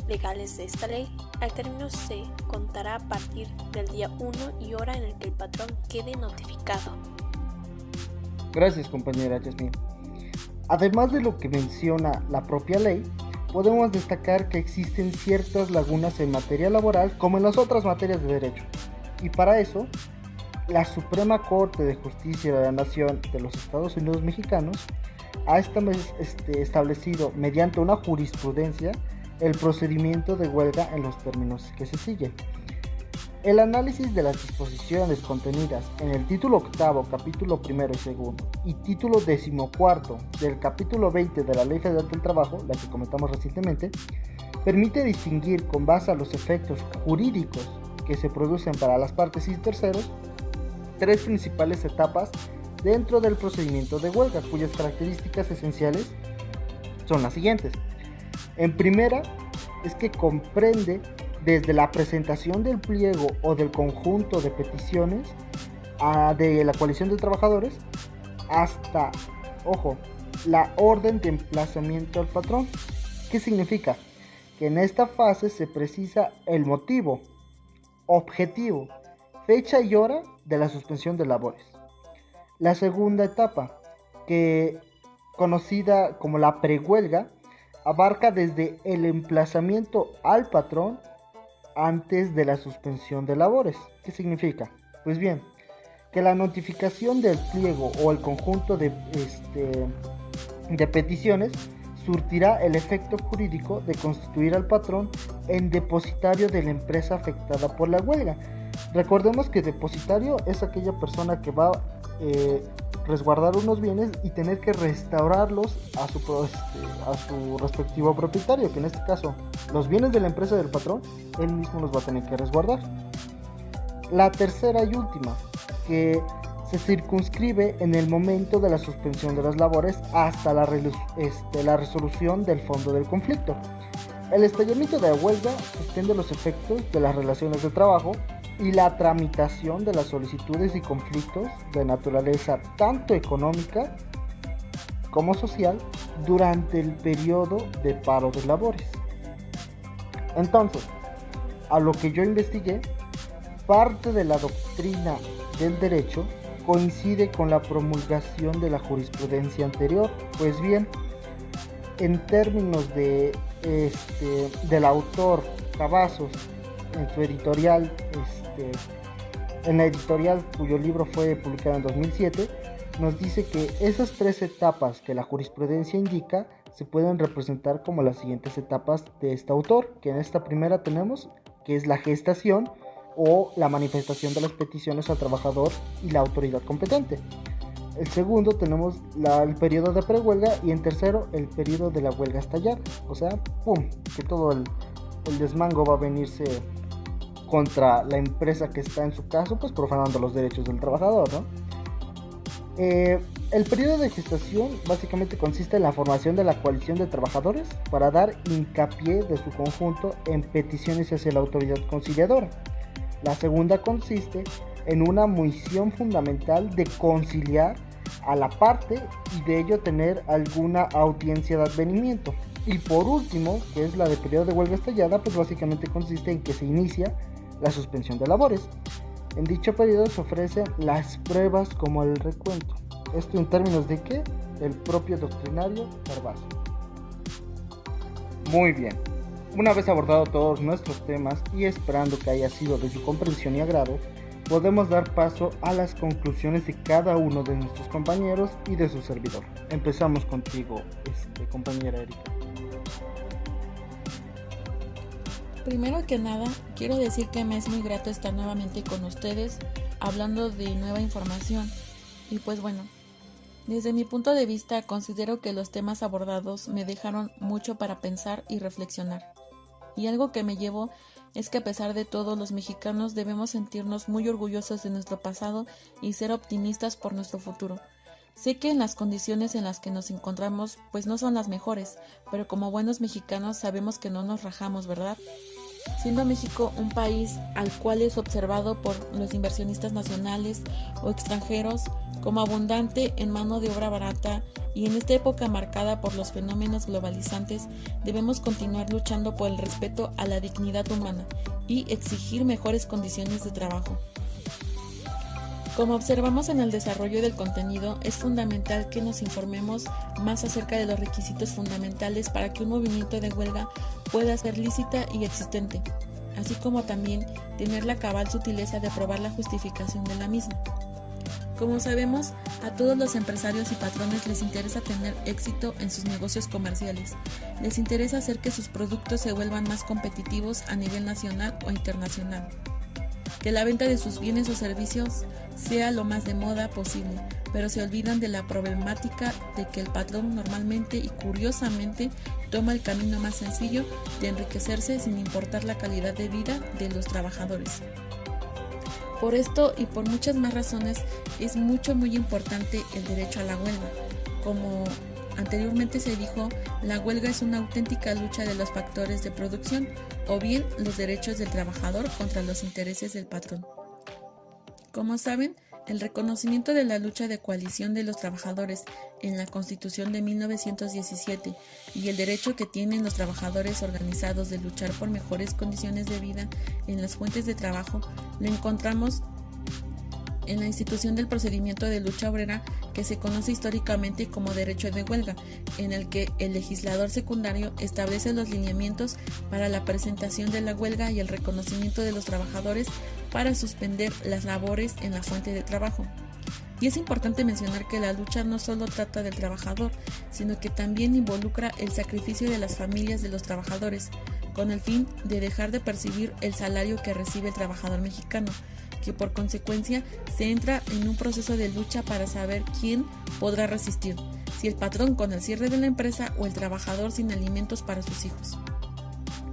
legales de esta ley, al término se contará a partir del día 1 y hora en el que el patrón quede notificado. Gracias, compañera Yasmin. Además de lo que menciona la propia ley, podemos destacar que existen ciertas lagunas en materia laboral como en las otras materias de derecho. Y para eso, la Suprema Corte de Justicia de la Nación de los Estados Unidos Mexicanos ha establecido mediante una jurisprudencia el procedimiento de huelga en los términos que se siguen. El análisis de las disposiciones contenidas en el título octavo, capítulo primero y segundo, y título 14 del capítulo 20 de la Ley Federal del Trabajo, la que comentamos recientemente, permite distinguir con base a los efectos jurídicos que se producen para las partes y terceros, tres principales etapas dentro del procedimiento de huelga, cuyas características esenciales son las siguientes. En primera, es que comprende desde la presentación del pliego o del conjunto de peticiones de la coalición de trabajadores hasta, la orden de emplazamiento al patrón. ¿Qué significa? Que en esta fase se precisa el motivo, objetivo, fecha y hora de la suspensión de labores. La segunda etapa, que conocida como la prehuelga, abarca desde el emplazamiento al patrón antes de la suspensión de labores. ¿Qué significa? Pues bien, que la notificación del pliego o el conjunto de peticiones surtirá el efecto jurídico de constituir al patrón en depositario de la empresa afectada por la huelga. Recordemos que depositario es aquella persona que va a resguardar unos bienes y tener que restaurarlos a su respectivo propietario, que en este caso los bienes de la empresa del patrón, él mismo los va a tener que resguardar. La tercera y última, que se circunscribe en el momento de la suspensión de las labores hasta la resolución del fondo del conflicto. El estallamiento de la huelga suspende los efectos de las relaciones de trabajo y la tramitación de las solicitudes y conflictos de naturaleza tanto económica como social durante el periodo de paro de labores. Entonces, a lo que yo investigué, parte de la doctrina del derecho coincide con la promulgación de la jurisprudencia anterior. Pues bien, en términos del autor Cavazos, en su editorial, en la editorial cuyo libro fue publicado en 2007, nos dice que esas 3 etapas que la jurisprudencia indica se pueden representar como las siguientes etapas de este autor, que en esta primera tenemos que es la gestación o la manifestación de las peticiones al trabajador y la autoridad competente. El segundo tenemos el periodo de prehuelga y en tercero el periodo de la huelga estallar, o sea, ¡pum!, que todo el desmango va a venirse contra la empresa que está en su caso, pues profanando los derechos del trabajador, ¿no? El periodo de gestación básicamente consiste en la formación de la coalición de trabajadores para dar hincapié de su conjunto en peticiones hacia la autoridad conciliadora. La segunda consiste en una misión fundamental de conciliar a la parte y de ello tener alguna audiencia de advenimiento. Y por último, que es la de periodo de huelga estallada, pues básicamente consiste en que se inicia la suspensión de labores. En dicho periodo se ofrecen las pruebas como el recuento. Esto en términos de ¿qué? Del propio doctrinario Gervasio. Muy bien. Una vez abordado todos nuestros temas y esperando que haya sido de su comprensión y agrado, podemos dar paso a las conclusiones de cada uno de nuestros compañeros y de su servidor. Empezamos contigo, compañera Erika. Primero que nada, quiero decir que me es muy grato estar nuevamente con ustedes hablando de nueva información. Y pues bueno, desde mi punto de vista considero que los temas abordados me dejaron mucho para pensar y reflexionar. Y algo que me llevo es que a pesar de todo los mexicanos debemos sentirnos muy orgullosos de nuestro pasado y ser optimistas por nuestro futuro. Sé que en las condiciones en las que nos encontramos pues no son las mejores, pero como buenos mexicanos sabemos que no nos rajamos, ¿verdad? Siendo México un país al cual es observado por los inversionistas nacionales o extranjeros como abundante en mano de obra barata y en esta época marcada por los fenómenos globalizantes, debemos continuar luchando por el respeto a la dignidad humana y exigir mejores condiciones de trabajo. Como observamos en el desarrollo del contenido, es fundamental que nos informemos más acerca de los requisitos fundamentales para que un movimiento de huelga pueda ser lícita y existente, así como también tener la cabal sutileza de probar la justificación de la misma. Como sabemos, a todos los empresarios y patrones les interesa tener éxito en sus negocios comerciales. Les interesa hacer que sus productos se vuelvan más competitivos a nivel nacional o internacional. Que la venta de sus bienes o servicios sea lo más de moda posible, pero se olvidan de la problemática de que el patrón normalmente y curiosamente toma el camino más sencillo de enriquecerse sin importar la calidad de vida de los trabajadores. Por esto y por muchas más razones es muy importante el derecho a la huelga. Como anteriormente se dijo, la huelga es una auténtica lucha de los factores de producción o bien los derechos del trabajador contra los intereses del patrón. Como saben, el reconocimiento de la lucha de coalición de los trabajadores en la Constitución de 1917 y el derecho que tienen los trabajadores organizados de luchar por mejores condiciones de vida en las fuentes de trabajo, lo encontramos en la institución del procedimiento de lucha obrera que se conoce históricamente como derecho de huelga, en el que el legislador secundario establece los lineamientos para la presentación de la huelga y el reconocimiento de los trabajadores para suspender las labores en la fuente de trabajo. Y es importante mencionar que la lucha no solo trata del trabajador, sino que también involucra el sacrificio de las familias de los trabajadores, con el fin de dejar de percibir el salario que recibe el trabajador mexicano, que por consecuencia se entra en un proceso de lucha para saber quién podrá resistir, si el patrón con el cierre de la empresa o el trabajador sin alimentos para sus hijos.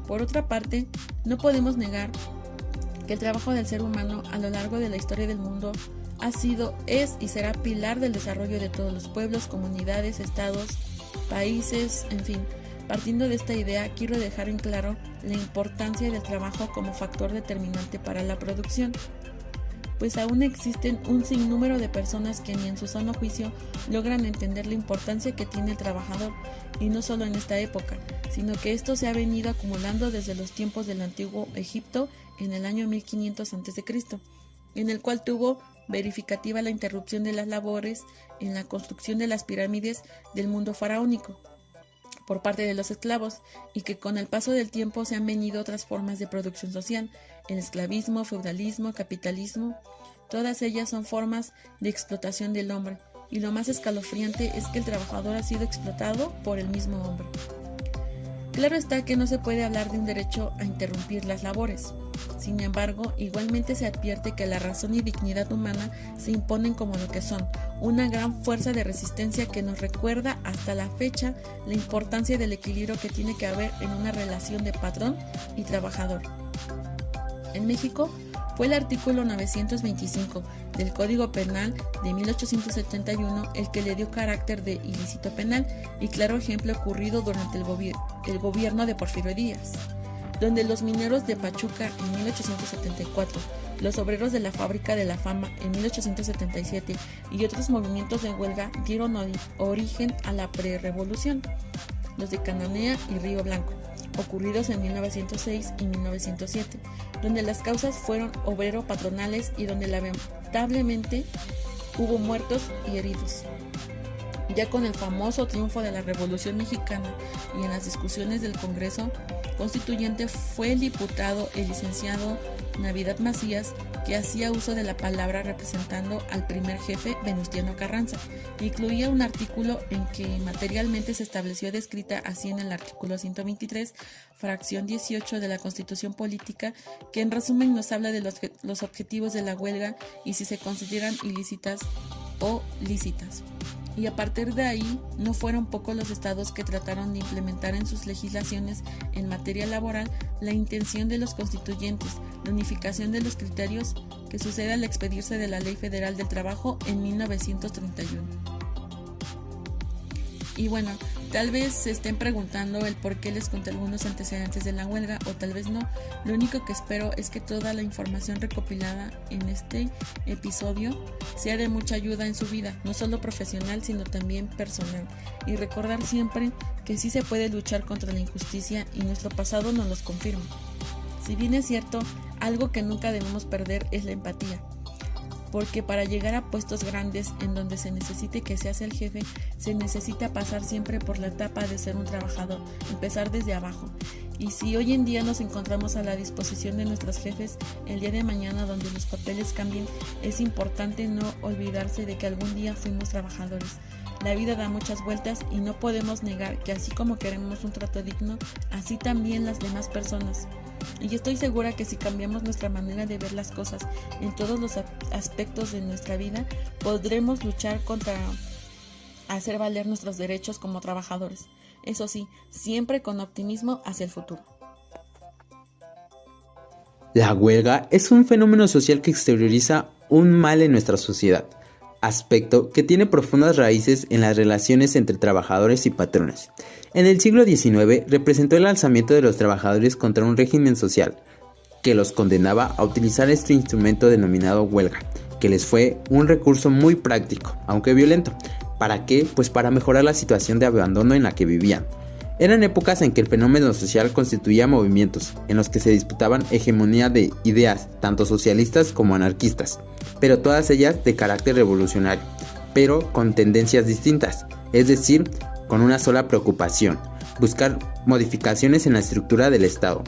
Por otra parte, no podemos negar que el trabajo del ser humano a lo largo de la historia del mundo ha sido, es y será pilar del desarrollo de todos los pueblos, comunidades, estados, países, en fin. Partiendo de esta idea, quiero dejar en claro la importancia del trabajo como factor determinante para la producción, pues aún existen un sinnúmero de personas que ni en su sano juicio logran entender la importancia que tiene el trabajador, y no solo en esta época, sino que esto se ha venido acumulando desde los tiempos del antiguo Egipto en el año 1500 a.C., en el cual tuvo verificativa la interrupción de las labores en la construcción de las pirámides del mundo faraónico por parte de los esclavos, y que con el paso del tiempo se han venido otras formas de producción social, el esclavismo, feudalismo, capitalismo. Todas ellas son formas de explotación del hombre, y lo más escalofriante es que el trabajador ha sido explotado por el mismo hombre. Claro está que no se puede hablar de un derecho a interrumpir las labores. Sin embargo, igualmente se advierte que la razón y dignidad humana se imponen como lo que son, una gran fuerza de resistencia que nos recuerda hasta la fecha la importancia del equilibrio que tiene que haber en una relación de patrón y trabajador. En México, fue el artículo 925 del Código Penal de 1871 el que le dio carácter de ilícito penal y claro ejemplo ocurrido durante el gobierno de Porfirio Díaz, donde los mineros de Pachuca en 1874, los obreros de la Fábrica de la Fama en 1877 y otros movimientos de huelga dieron origen a la prerevolución, los de Cananea y Río Blanco, ocurridos en 1906 y 1907, donde las causas fueron obrero-patronales y donde lamentablemente hubo muertos y heridos. Ya con el famoso triunfo de la Revolución Mexicana y en las discusiones del Congreso Constituyente fue el diputado, el licenciado Navidad Macías, que hacía uso de la palabra representando al primer jefe Venustiano Carranza. Incluía un artículo en que materialmente se estableció descrita así en el artículo 123, fracción 18 de la Constitución Política, que en resumen nos habla de los objetivos de la huelga y si se consideran ilícitas o lícitas. Y a partir de ahí, no fueron pocos los estados que trataron de implementar en sus legislaciones en materia laboral la intención de los constituyentes, la unificación de los criterios que sucede al expedirse de la Ley Federal del Trabajo en 1931. Y bueno, tal vez se estén preguntando el por qué les conté algunos antecedentes de la huelga o tal vez no. Lo único que espero es que toda la información recopilada en este episodio sea de mucha ayuda en su vida, no solo profesional sino también personal. Y recordar siempre que sí se puede luchar contra la injusticia y nuestro pasado nos los confirma. Si bien es cierto, algo que nunca debemos perder es la empatía. Porque para llegar a puestos grandes en donde se necesite que seas el jefe, se necesita pasar siempre por la etapa de ser un trabajador, empezar desde abajo. Y si hoy en día nos encontramos a la disposición de nuestros jefes, el día de mañana donde los papeles cambien, es importante no olvidarse de que algún día fuimos trabajadores. La vida da muchas vueltas y no podemos negar que así como queremos un trato digno, así también las demás personas. Y estoy segura que si cambiamos nuestra manera de ver las cosas en todos los aspectos de nuestra vida, podremos luchar contra hacer valer nuestros derechos como trabajadores. Eso sí, siempre con optimismo hacia el futuro. La huelga es un fenómeno social que exterioriza un mal en nuestra sociedad, aspecto que tiene profundas raíces en las relaciones entre trabajadores y patrones. En el siglo XIX representó el alzamiento de los trabajadores contra un régimen social que los condenaba a utilizar este instrumento denominado huelga, que les fue un recurso muy práctico, aunque violento. ¿Para qué? Pues para mejorar la situación de abandono en la que vivían. Eran épocas en que el fenómeno social constituía movimientos, en los que se disputaban hegemonía de ideas, tanto socialistas como anarquistas, pero todas ellas de carácter revolucionario, pero con tendencias distintas, es decir, con una sola preocupación: buscar modificaciones en la estructura del Estado,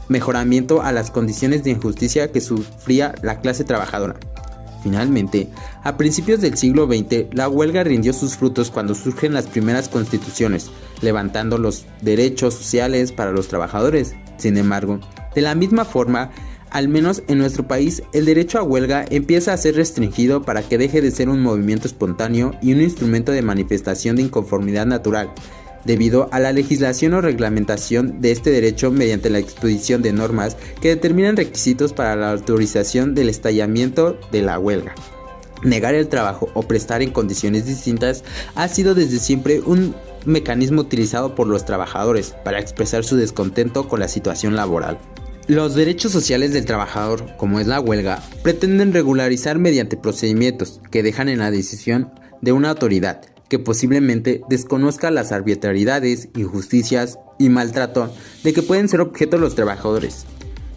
mejoramiento a las condiciones de injusticia que sufría la clase trabajadora. Finalmente, a principios del siglo XX, la huelga rindió sus frutos cuando surgen las primeras constituciones, levantando los derechos sociales para los trabajadores. Sin embargo, de la misma forma, al menos en nuestro país, el derecho a huelga empieza a ser restringido para que deje de ser un movimiento espontáneo y un instrumento de manifestación de inconformidad natural, debido a la legislación o reglamentación de este derecho mediante la expedición de normas que determinan requisitos para la autorización del estallamiento de la huelga. Negar el trabajo o prestar en condiciones distintas ha sido desde siempre un mecanismo utilizado por los trabajadores para expresar su descontento con la situación laboral. Los derechos sociales del trabajador, como es la huelga, pretenden regularizar mediante procedimientos que dejan en la decisión de una autoridad que posiblemente desconozca las arbitrariedades, injusticias y maltrato de que pueden ser objeto los trabajadores.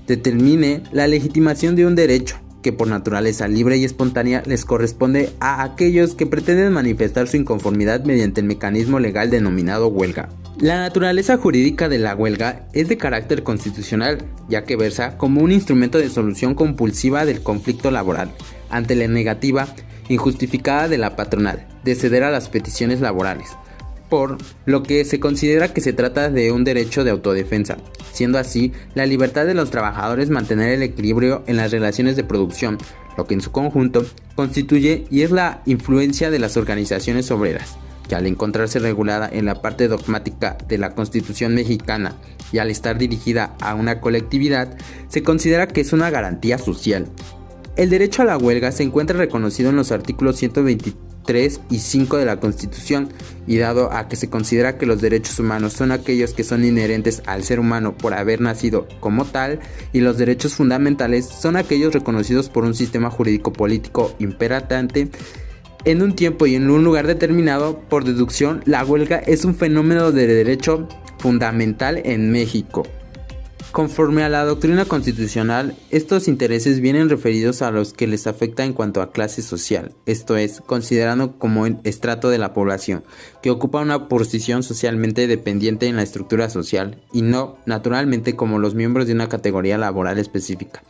Determine la legitimación de un derecho que por naturaleza libre y espontánea les corresponde a aquellos que pretenden manifestar su inconformidad mediante el mecanismo legal denominado huelga. La naturaleza jurídica de la huelga es de carácter constitucional, ya que versa como un instrumento de solución compulsiva del conflicto laboral, ante la negativa injustificada de la patronal de ceder a las peticiones laborales, por lo que se considera que se trata de un derecho de autodefensa, siendo así la libertad de los trabajadores mantener el equilibrio en las relaciones de producción, lo que en su conjunto constituye y es la influencia de las organizaciones obreras, que al encontrarse regulada en la parte dogmática de la Constitución mexicana y al estar dirigida a una colectividad, se considera que es una garantía social. El derecho a la huelga se encuentra reconocido en los artículos 123 y 5 de la Constitución, y dado a que se considera que los derechos humanos son aquellos que son inherentes al ser humano por haber nacido como tal, y los derechos fundamentales son aquellos reconocidos por un sistema jurídico político imperante en un tiempo y en un lugar determinado, por deducción, la huelga es un fenómeno de derecho fundamental en México. Conforme a la doctrina constitucional, estos intereses vienen referidos a los que les afecta en cuanto a clase social, esto es, considerando como estrato de la población, que ocupa una posición socialmente dependiente en la estructura social, y no, naturalmente, como los miembros de una categoría laboral específica.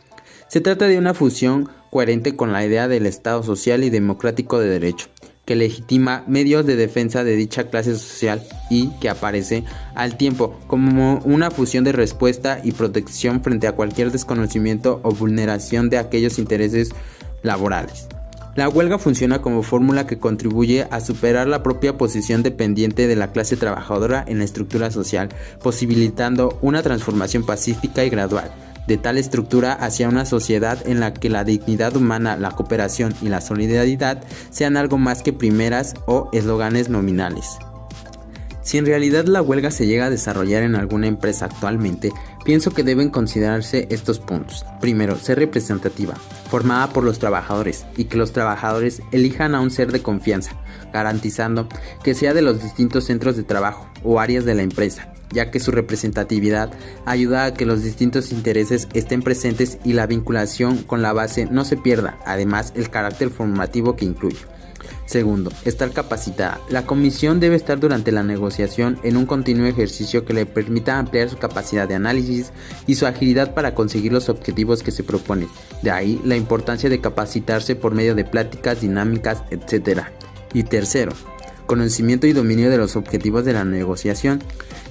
Se trata de una fusión coherente con la idea del Estado social y democrático de derecho, que legitima medios de defensa de dicha clase social y que aparece al tiempo como una fusión de respuesta y protección frente a cualquier desconocimiento o vulneración de aquellos intereses laborales. La huelga funciona como fórmula que contribuye a superar la propia posición dependiente de la clase trabajadora en la estructura social, posibilitando una transformación pacífica y gradual de tal estructura hacia una sociedad en la que la dignidad humana, la cooperación y la solidaridad sean algo más que primeras o eslóganes nominales. Si en realidad la huelga se llega a desarrollar en alguna empresa actualmente, pienso que deben considerarse estos puntos. Primero, ser representativa, formada por los trabajadores, y que los trabajadores elijan a un ser de confianza, garantizando que sea de los distintos centros de trabajo o áreas de la empresa, ya que su representatividad ayuda a que los distintos intereses estén presentes y la vinculación con la base no se pierda, además el carácter formativo que incluye. Segundo, estar capacitada. La comisión debe estar durante la negociación en un continuo ejercicio que le permita ampliar su capacidad de análisis y su agilidad para conseguir los objetivos que se proponen. De ahí la importancia de capacitarse por medio de pláticas, dinámicas, etc. Y tercero, conocimiento y dominio de los objetivos de la negociación.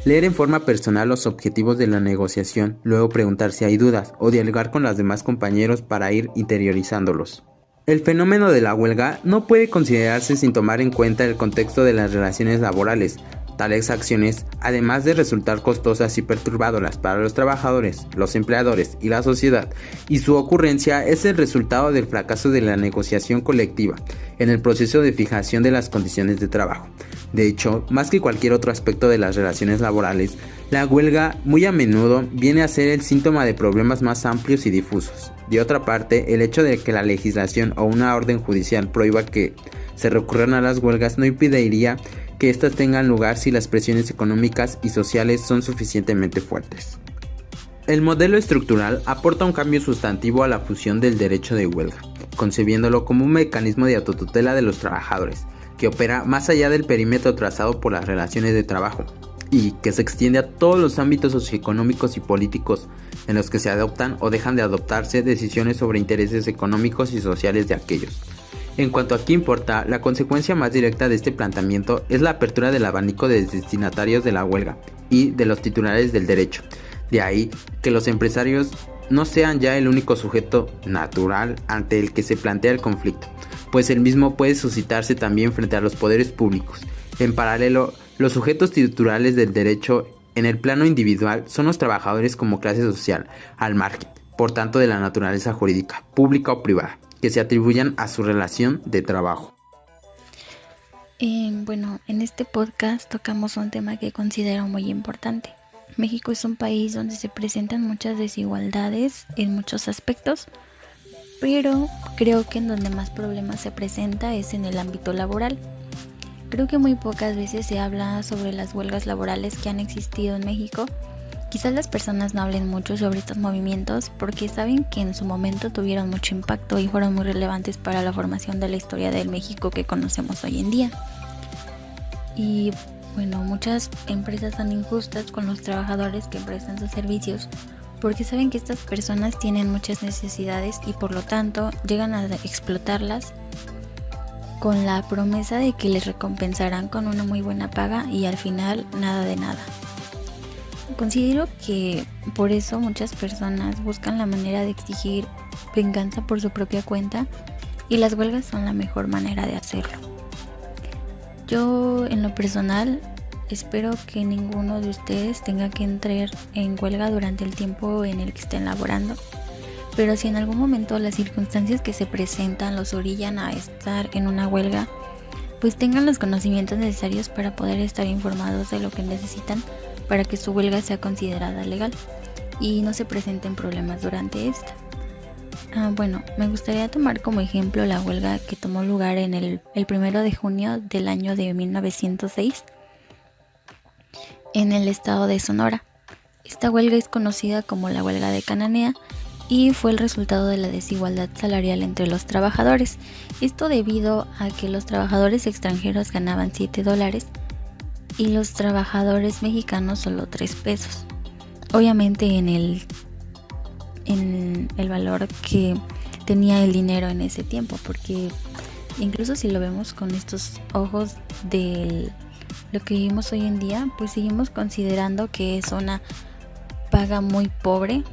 Leer en forma personal los objetivos de la negociación, luego preguntar si hay dudas o dialogar con los demás compañeros para ir interiorizándolos. El fenómeno de la huelga no puede considerarse sin tomar en cuenta el contexto de las relaciones laborales. Tales acciones, además de resultar costosas y perturbadoras para los trabajadores, los empleadores y la sociedad, y su ocurrencia es el resultado del fracaso de la negociación colectiva en el proceso de fijación de las condiciones de trabajo. De hecho, más que cualquier otro aspecto de las relaciones laborales, la huelga muy a menudo viene a ser el síntoma de problemas más amplios y difusos. De otra parte, el hecho de que la legislación o una orden judicial prohíba que se recurran a las huelgas no impediría que éstas tengan lugar si las presiones económicas y sociales son suficientemente fuertes. El modelo estructural aporta un cambio sustantivo a la fusión del derecho de huelga, concebiéndolo como un mecanismo de autotutela de los trabajadores, que opera más allá del perímetro trazado por las relaciones de trabajo, y que se extiende a todos los ámbitos socioeconómicos y políticos en los que se adoptan o dejan de adoptarse decisiones sobre intereses económicos y sociales de aquellos. En cuanto a qué importa, la consecuencia más directa de este planteamiento es la apertura del abanico de destinatarios de la huelga y de los titulares del derecho. De ahí que los empresarios no sean ya el único sujeto natural ante el que se plantea el conflicto, pues el mismo puede suscitarse también frente a los poderes públicos. En paralelo, los sujetos titulares del derecho en el plano individual son los trabajadores como clase social, al margen, por tanto, de la naturaleza jurídica, pública o privada, que se atribuyan a su relación de trabajo. En este podcast tocamos un tema que considero muy importante. México es un país donde se presentan muchas desigualdades en muchos aspectos, pero creo que en donde más problemas se presenta es en el ámbito laboral. Creo que muy pocas veces se habla sobre las huelgas laborales que han existido en México. Quizás las personas no hablen mucho sobre estos movimientos porque saben que en su momento tuvieron mucho impacto y fueron muy relevantes para la formación de la historia del México que conocemos hoy en día. Y muchas empresas son injustas con los trabajadores que prestan sus servicios porque saben que estas personas tienen muchas necesidades y por lo tanto llegan a explotarlas con la promesa de que les recompensarán con una muy buena paga y al final nada de nada. Considero que por eso muchas personas buscan la manera de exigir venganza por su propia cuenta y las huelgas son la mejor manera de hacerlo. Yo en lo personal espero que ninguno de ustedes tenga que entrar en huelga durante el tiempo en el que estén laborando, pero si en algún momento las circunstancias que se presentan los orillan a estar en una huelga, pues tengan los conocimientos necesarios para poder estar informados de lo que necesitan para que su huelga sea considerada legal y no se presenten problemas durante esta. Bueno, me gustaría tomar como ejemplo la huelga que tomó lugar en el 1 de junio del año de 1906 en el estado de Sonora. Esta huelga es conocida como la huelga de Cananea y fue el resultado de la desigualdad salarial entre los trabajadores. Esto debido a que los trabajadores extranjeros ganaban $7 y los trabajadores mexicanos solo 3 pesos. Obviamente en el valor que tenía el dinero en ese tiempo, porque incluso si lo vemos con estos ojos de lo que vivimos hoy en día, pues seguimos considerando que es una paga muy pobre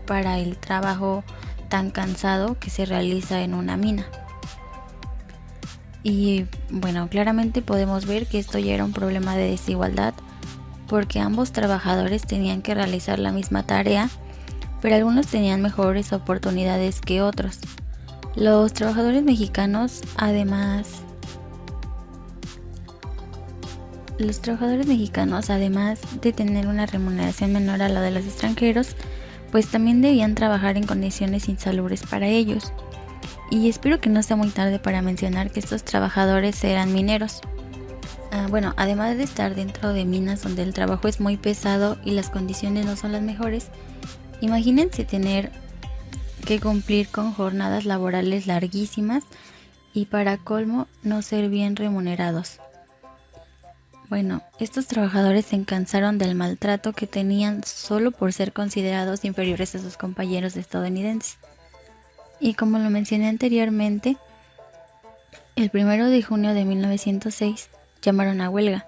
para el trabajo tan cansado que se realiza en una mina. Y bueno, claramente podemos ver que esto ya era un problema de desigualdad, porque ambos trabajadores tenían que realizar la misma tarea, pero algunos tenían mejores oportunidades que otros. Los trabajadores mexicanos, además de tener una remuneración menor a la de los extranjeros, pues también debían trabajar en condiciones insalubres para ellos. Y espero que no sea muy tarde para mencionar que estos trabajadores eran mineros. Bueno, además de estar dentro de minas donde el trabajo es muy pesado y las condiciones no son las mejores, imagínense tener que cumplir con jornadas laborales larguísimas y para colmo no ser bien remunerados. Bueno, estos trabajadores se cansaron del maltrato que tenían solo por ser considerados inferiores a sus compañeros estadounidenses. Y como lo mencioné anteriormente, el 1 de junio de 1906 llamaron a huelga,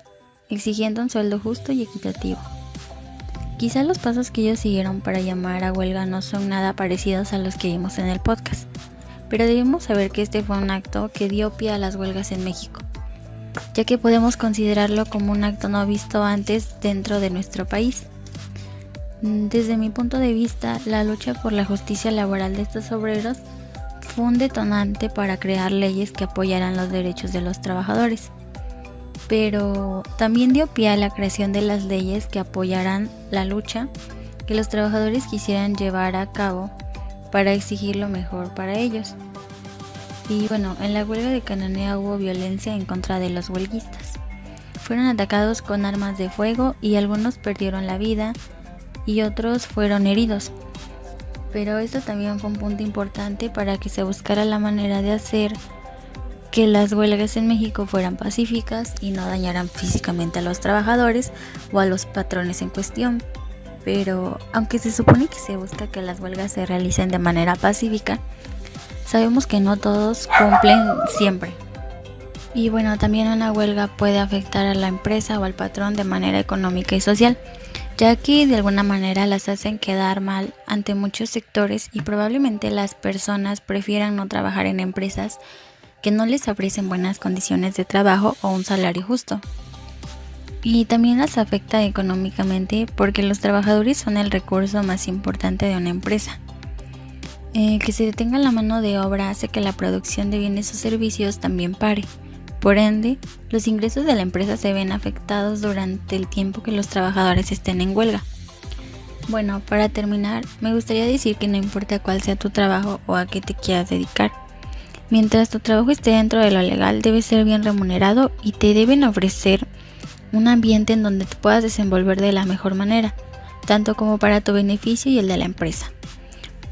exigiendo un sueldo justo y equitativo. Quizá los pasos que ellos siguieron para llamar a huelga no son nada parecidos a los que vimos en el podcast, pero debemos saber que este fue un acto que dio pie a las huelgas en México, ya que podemos considerarlo como un acto no visto antes dentro de nuestro país. Desde mi punto de vista, la lucha por la justicia laboral de estos obreros fue un detonante para crear leyes que apoyaran los derechos de los trabajadores, pero también dio pie a la creación de las leyes que apoyaran la lucha que los trabajadores quisieran llevar a cabo para exigir lo mejor para ellos. Y bueno, en la huelga de Cananea hubo violencia en contra de los huelguistas. Fueron atacados con armas de fuego y algunos perdieron la vida y otros fueron heridos. Pero esto también fue un punto importante para que se buscara la manera de hacer que las huelgas en México fueran pacíficas y no dañaran físicamente a los trabajadores o a los patrones en cuestión. Pero aunque se supone que se busca que las huelgas se realicen de manera pacífica, sabemos que no todos cumplen siempre. Y bueno, también una huelga puede afectar a la empresa o al patrón de manera económica y social, ya que de alguna manera las hacen quedar mal ante muchos sectores y probablemente las personas prefieran no trabajar en empresas que no les ofrecen buenas condiciones de trabajo o un salario justo. Y también las afecta económicamente porque los trabajadores son el recurso más importante de una empresa. Que se detenga la mano de obra hace que la producción de bienes o servicios también pare. Por ende, los ingresos de la empresa se ven afectados durante el tiempo que los trabajadores estén en huelga. Bueno, para terminar, me gustaría decir que no importa cuál sea tu trabajo o a qué te quieras dedicar. Mientras tu trabajo esté dentro de lo legal, debe ser bien remunerado y te deben ofrecer un ambiente en donde te puedas desenvolver de la mejor manera, tanto como para tu beneficio y el de la empresa.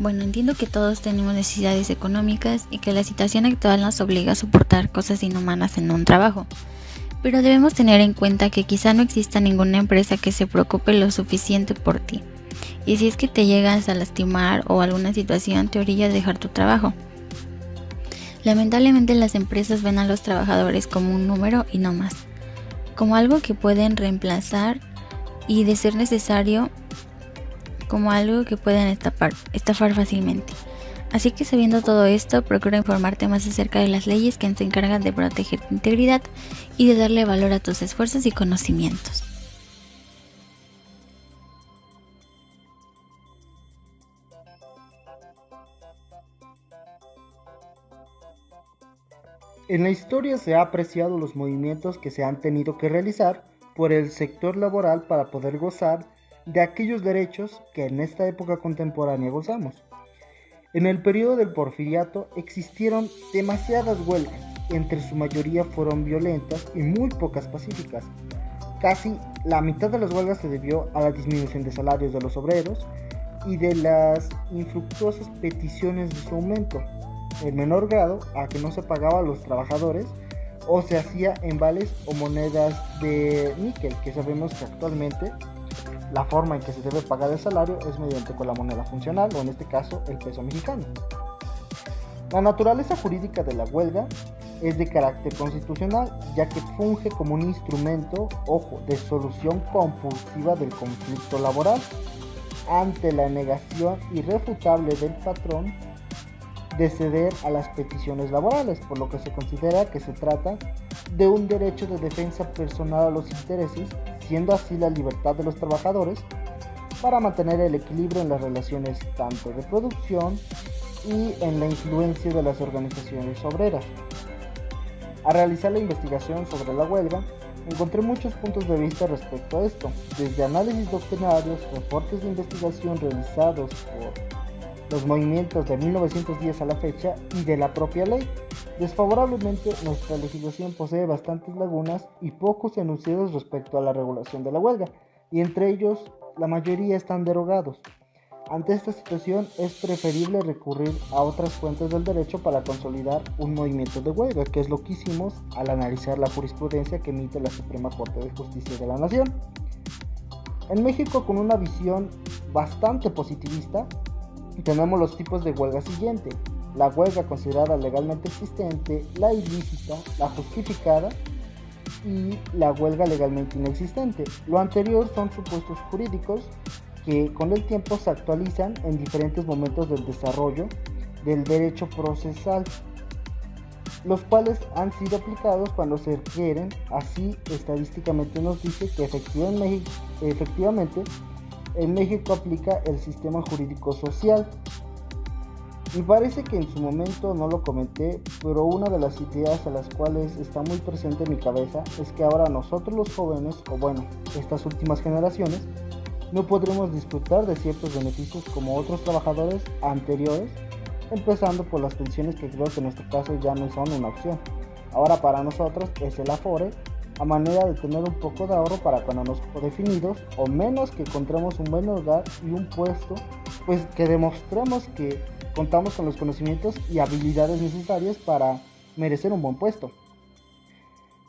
Bueno, entiendo que todos tenemos necesidades económicas y que la situación actual nos obliga a soportar cosas inhumanas en un trabajo, pero debemos tener en cuenta que quizá no exista ninguna empresa que se preocupe lo suficiente por ti, y si es que te llegas a lastimar o alguna situación te orilla a dejar tu trabajo. Lamentablemente las empresas ven a los trabajadores como un número y no más, como algo que pueden reemplazar y, de ser necesario, como algo que pueden estafar fácilmente. Así que, sabiendo todo esto, procura informarte más acerca de las leyes que se encargan de proteger tu integridad y de darle valor a tus esfuerzos y conocimientos. En la historia se ha apreciado los movimientos que se han tenido que realizar por el sector laboral para poder gozar de aquellos derechos que en esta época contemporánea gozamos. En el periodo del Porfiriato existieron demasiadas huelgas, entre su mayoría fueron violentas y muy pocas pacíficas. Casi la mitad de las huelgas se debió a la disminución de salarios de los obreros y de las infructuosas peticiones de su aumento, en menor grado a que no se pagaba a los trabajadores o se hacía en vales o monedas de níquel, que sabemos que actualmente la forma en que se debe pagar el salario es mediante con la moneda funcional, o en este caso el peso mexicano. La naturaleza jurídica de la huelga es de carácter constitucional, ya que funge como un instrumento, de solución compulsiva del conflicto laboral ante la negación irrefutable del patrón de ceder a las peticiones laborales, por lo que se considera que se trata de un derecho de defensa personal a los intereses, siendo así la libertad de los trabajadores para mantener el equilibrio en las relaciones tanto de producción y en la influencia de las organizaciones obreras. Al realizar la investigación sobre la huelga, encontré muchos puntos de vista respecto a esto, desde análisis doctrinarios, reportes de investigación realizados por los movimientos de 1910 a la fecha y de la propia ley. Desfavorablemente, nuestra legislación posee bastantes lagunas y pocos enunciados respecto a la regulación de la huelga, y entre ellos la mayoría están derogados. Ante esta situación es preferible recurrir a otras fuentes del derecho para consolidar un movimiento de huelga, que es lo que hicimos al analizar la jurisprudencia que emite la Suprema Corte de Justicia de la Nación. En México, con una visión bastante positivista, tenemos los tipos de huelga siguiente: la huelga considerada legalmente existente, la ilícita, la justificada y la huelga legalmente inexistente. Lo anterior son supuestos jurídicos que con el tiempo se actualizan en diferentes momentos del desarrollo del derecho procesal, los cuales han sido aplicados cuando se requieren. Así, estadísticamente nos dice que efectivamente en México aplica el sistema jurídico social. Me parece que en su momento no lo comenté, pero una de las ideas a las cuales está muy presente en mi cabeza es que ahora nosotros los jóvenes, estas últimas generaciones, no podremos disfrutar de ciertos beneficios como otros trabajadores anteriores, empezando por las pensiones, que creo que en nuestro caso ya no son una opción. Ahora para nosotros es el Afore, a manera de tener un poco de ahorro para cuando nos definidos, o menos que encontremos un buen hogar y un puesto, pues que demostremos que contamos con los conocimientos y habilidades necesarias para merecer un buen puesto.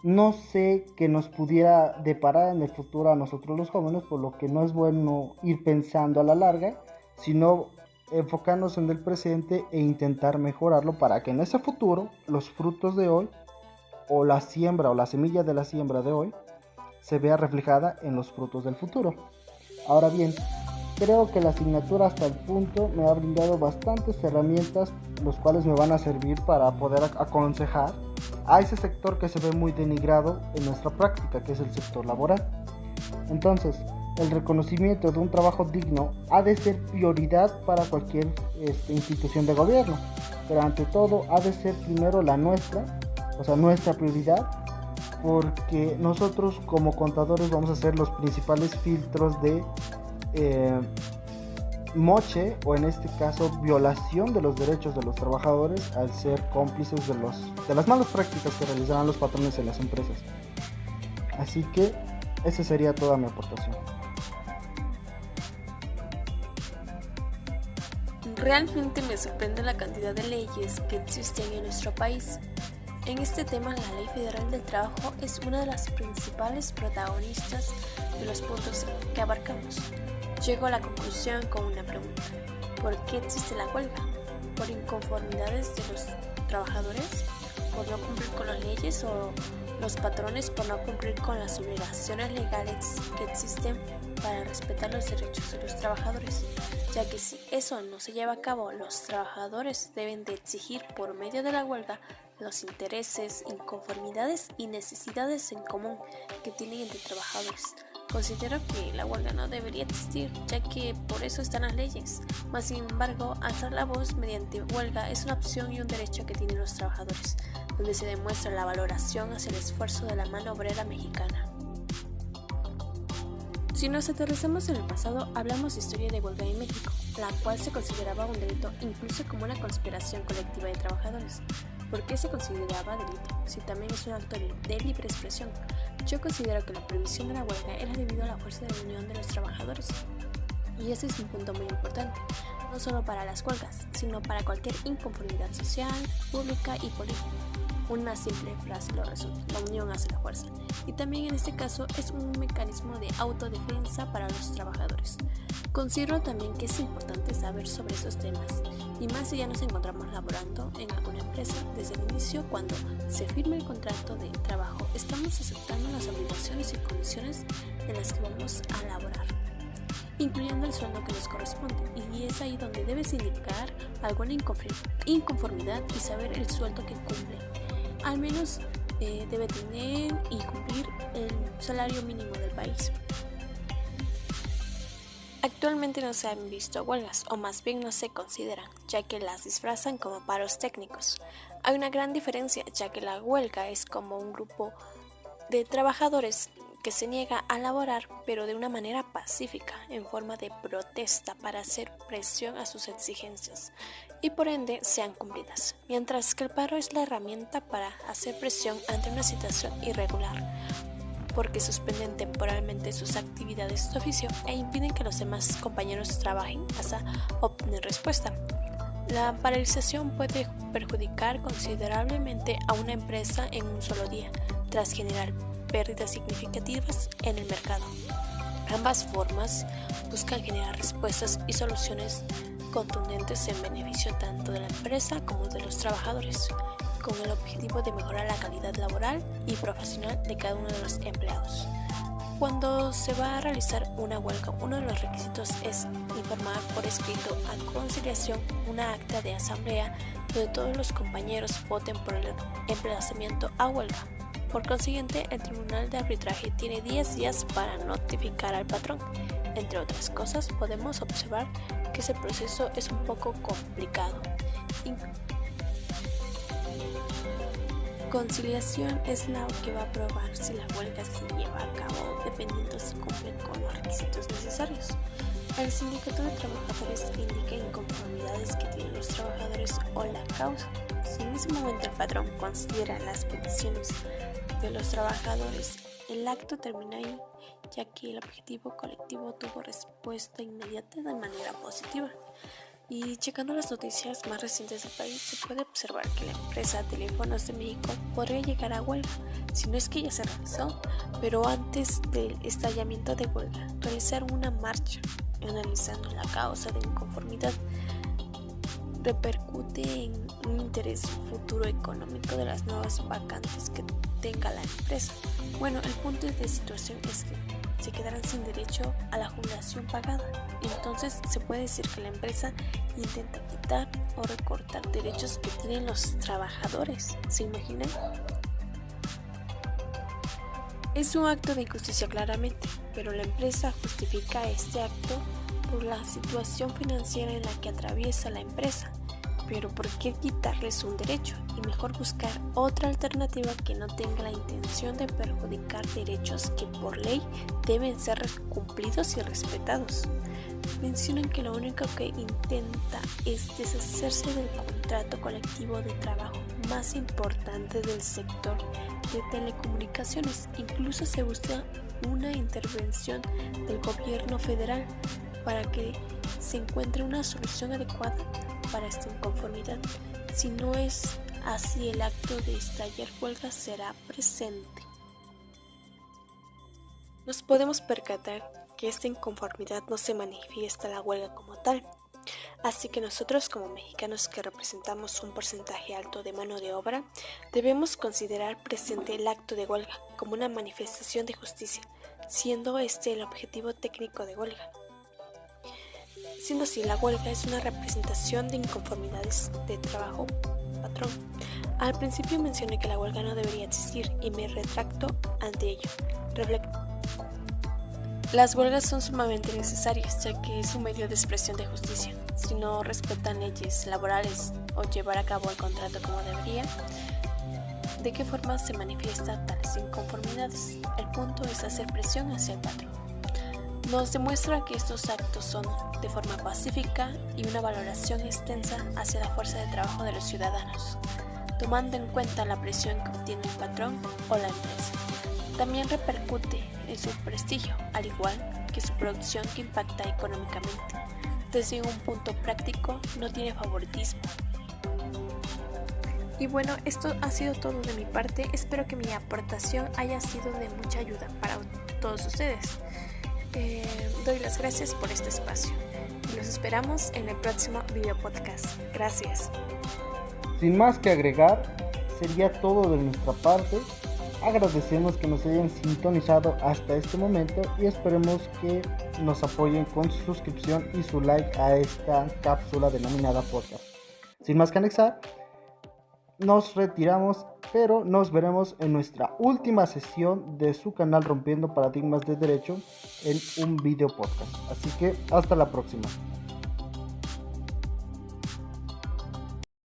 No sé qué nos pudiera deparar en el futuro a nosotros los jóvenes, por lo que no es bueno ir pensando a la larga, sino enfocarnos en el presente e intentar mejorarlo para que en ese futuro los frutos de hoy, o la siembra o la semilla de la siembra de hoy, se vea reflejada en los frutos del futuro. Ahora bien, creo que la asignatura hasta el punto me ha brindado bastantes herramientas, los cuales me van a servir para poder aconsejar a ese sector que se ve muy denigrado en nuestra práctica, que es el sector laboral. Entonces, el reconocimiento de un trabajo digno ha de ser prioridad para cualquier institución de gobierno, pero ante todo ha de ser primero la nuestra prioridad, porque nosotros como contadores vamos a ser los principales filtros de moche, o en este caso violación de los derechos de los trabajadores, al ser cómplices de las malas prácticas que realizarán los patrones en las empresas. Así que esa sería toda mi aportación. Realmente me sorprende la cantidad de leyes que existen en nuestro país. En este tema, la Ley Federal del Trabajo es una de las principales protagonistas de los puntos que abarcamos. Llego a la conclusión con una pregunta: ¿por qué existe la huelga? ¿Por inconformidades de los trabajadores por no cumplir con las leyes o los patrones por no cumplir con las obligaciones legales que existen para respetar los derechos de los trabajadores, ya que si eso no se lleva a cabo, los trabajadores deben de exigir por medio de la huelga los intereses, inconformidades y necesidades en común que tienen entre trabajadores. Considero que la huelga no debería existir, ya que por eso están las leyes. Mas sin embargo, alzar la voz mediante huelga es una opción y un derecho que tienen los trabajadores, donde se demuestra la valoración hacia el esfuerzo de la mano obrera mexicana. Si nos aterrizamos en el pasado, hablamos de historia de huelga en México, la cual se consideraba un delito incluso como una conspiración colectiva de trabajadores. ¿Por qué se consideraba delito? Si también es un acto de libre expresión. Yo considero que la prohibición de la huelga era debido a la fuerza de unión de los trabajadores. Y ese es un punto muy importante, no solo para las huelgas, sino para cualquier inconformidad social, pública y política. Una simple frase lo resume: la unión hace la fuerza. Y también en este caso es un mecanismo de autodefensa para los trabajadores. Considero también que es importante saber sobre esos temas, y más si ya nos encontramos laborando en alguna empresa. Desde el inicio, cuando se firma el contrato de trabajo, estamos aceptando las obligaciones y condiciones en las que vamos a laborar, incluyendo el sueldo que nos corresponde, y es ahí donde debes indicar alguna inconformidad y saber el sueldo que cumple. Al menos debe tener y cumplir el salario mínimo del país. Actualmente no se han visto huelgas, o más bien no se consideran, ya que las disfrazan como paros técnicos. Hay una gran diferencia, ya que la huelga es como un grupo de trabajadores que se niega a laborar, pero de una manera pacífica, en forma de protesta para hacer presión a sus exigencias y por ende sean cumplidas, mientras que el paro es la herramienta para hacer presión ante una situación irregular, porque suspenden temporalmente sus actividades de oficio e impiden que los demás compañeros trabajen hasta obtener respuesta. La paralización puede perjudicar considerablemente a una empresa en un solo día, tras generar pérdidas significativas en el mercado. Ambas formas buscan generar respuestas y soluciones contundentes en beneficio tanto de la empresa como de los trabajadores, con el objetivo de mejorar la calidad laboral y profesional de cada uno de los empleados. Cuando se va a realizar una huelga, uno de los requisitos es informar por escrito a conciliación una acta de asamblea donde todos los compañeros voten por el emplazamiento a huelga. Por consiguiente, el Tribunal de Arbitraje tiene 10 días para notificar al patrón. Entre otras cosas, podemos observar que ese proceso es un poco complicado. Conciliación es la que va a probar si la huelga se lleva a cabo dependiendo si cumplen con los requisitos necesarios. El sindicato de trabajadores indica inconformidades que tienen los trabajadores o la causa. Si en ese momento el patrón considera las peticiones de los trabajadores, el acto termina ahí, ya que el objetivo colectivo tuvo respuesta inmediata de manera positiva. Y checando las noticias más recientes del país, se puede observar que la empresa Teléfonos de México podría llegar a huelga, si no es que ya se realizó, pero antes del estallamiento de huelga, realizar una marcha analizando la causa de inconformidad repercute en un interés futuro económico de las nuevas vacantes que tenga la empresa. Bueno, el punto de situación es que se quedarán sin derecho a la jubilación pagada. Entonces se puede decir que la empresa intenta quitar o recortar derechos que tienen los trabajadores. ¿Se imaginan? Es un acto de injusticia claramente, pero la empresa justifica este acto por la situación financiera en la que atraviesa la empresa. Pero ¿por qué quitarles un derecho? Y mejor buscar otra alternativa que no tenga la intención de perjudicar derechos que por ley deben ser cumplidos y respetados. Mencionan que lo único que intenta es deshacerse del contrato colectivo de trabajo más importante del sector de telecomunicaciones. Incluso se busca una intervención del gobierno federal para que se encuentre una solución adecuada para esta inconformidad. Si no es así, el acto de estallar huelga será presente. Nos podemos percatar que esta inconformidad no se manifiesta la huelga como tal, Así que nosotros como mexicanos que representamos un porcentaje alto de mano de obra, debemos considerar presente el acto de huelga como una manifestación de justicia, siendo este el objetivo técnico de huelga. Siendo así, la huelga es una representación de inconformidades de trabajo-patrón. Al principio mencioné que la huelga no debería existir y me retracto ante ello. Las huelgas son sumamente necesarias, ya que es un medio de expresión de justicia. Si no respetan leyes laborales o llevar a cabo el contrato como debería, ¿de qué forma se manifiestan tales inconformidades? El punto es hacer presión hacia el patrón. Nos demuestra que estos actos son de forma pacífica y una valoración extensa hacia la fuerza de trabajo de los ciudadanos, tomando en cuenta la presión que obtiene el patrón o la empresa. También repercute en su prestigio, al igual que su producción que impacta económicamente. Desde un punto práctico, no tiene favoritismo. Y bueno, esto ha sido todo de mi parte. Espero que mi aportación haya sido de mucha ayuda para todos ustedes. Doy las gracias por este espacio y los esperamos en el próximo video podcast. Gracias. Sin más que agregar, sería todo de nuestra parte. Agradecemos que nos hayan sintonizado hasta este momento y esperemos que nos apoyen con su suscripción y su like a esta cápsula denominada podcast. Sin más que anexar, nos retiramos, pero nos veremos en nuestra última sesión de su canal Rompiendo Paradigmas de Derecho en un video podcast. Así que hasta la próxima.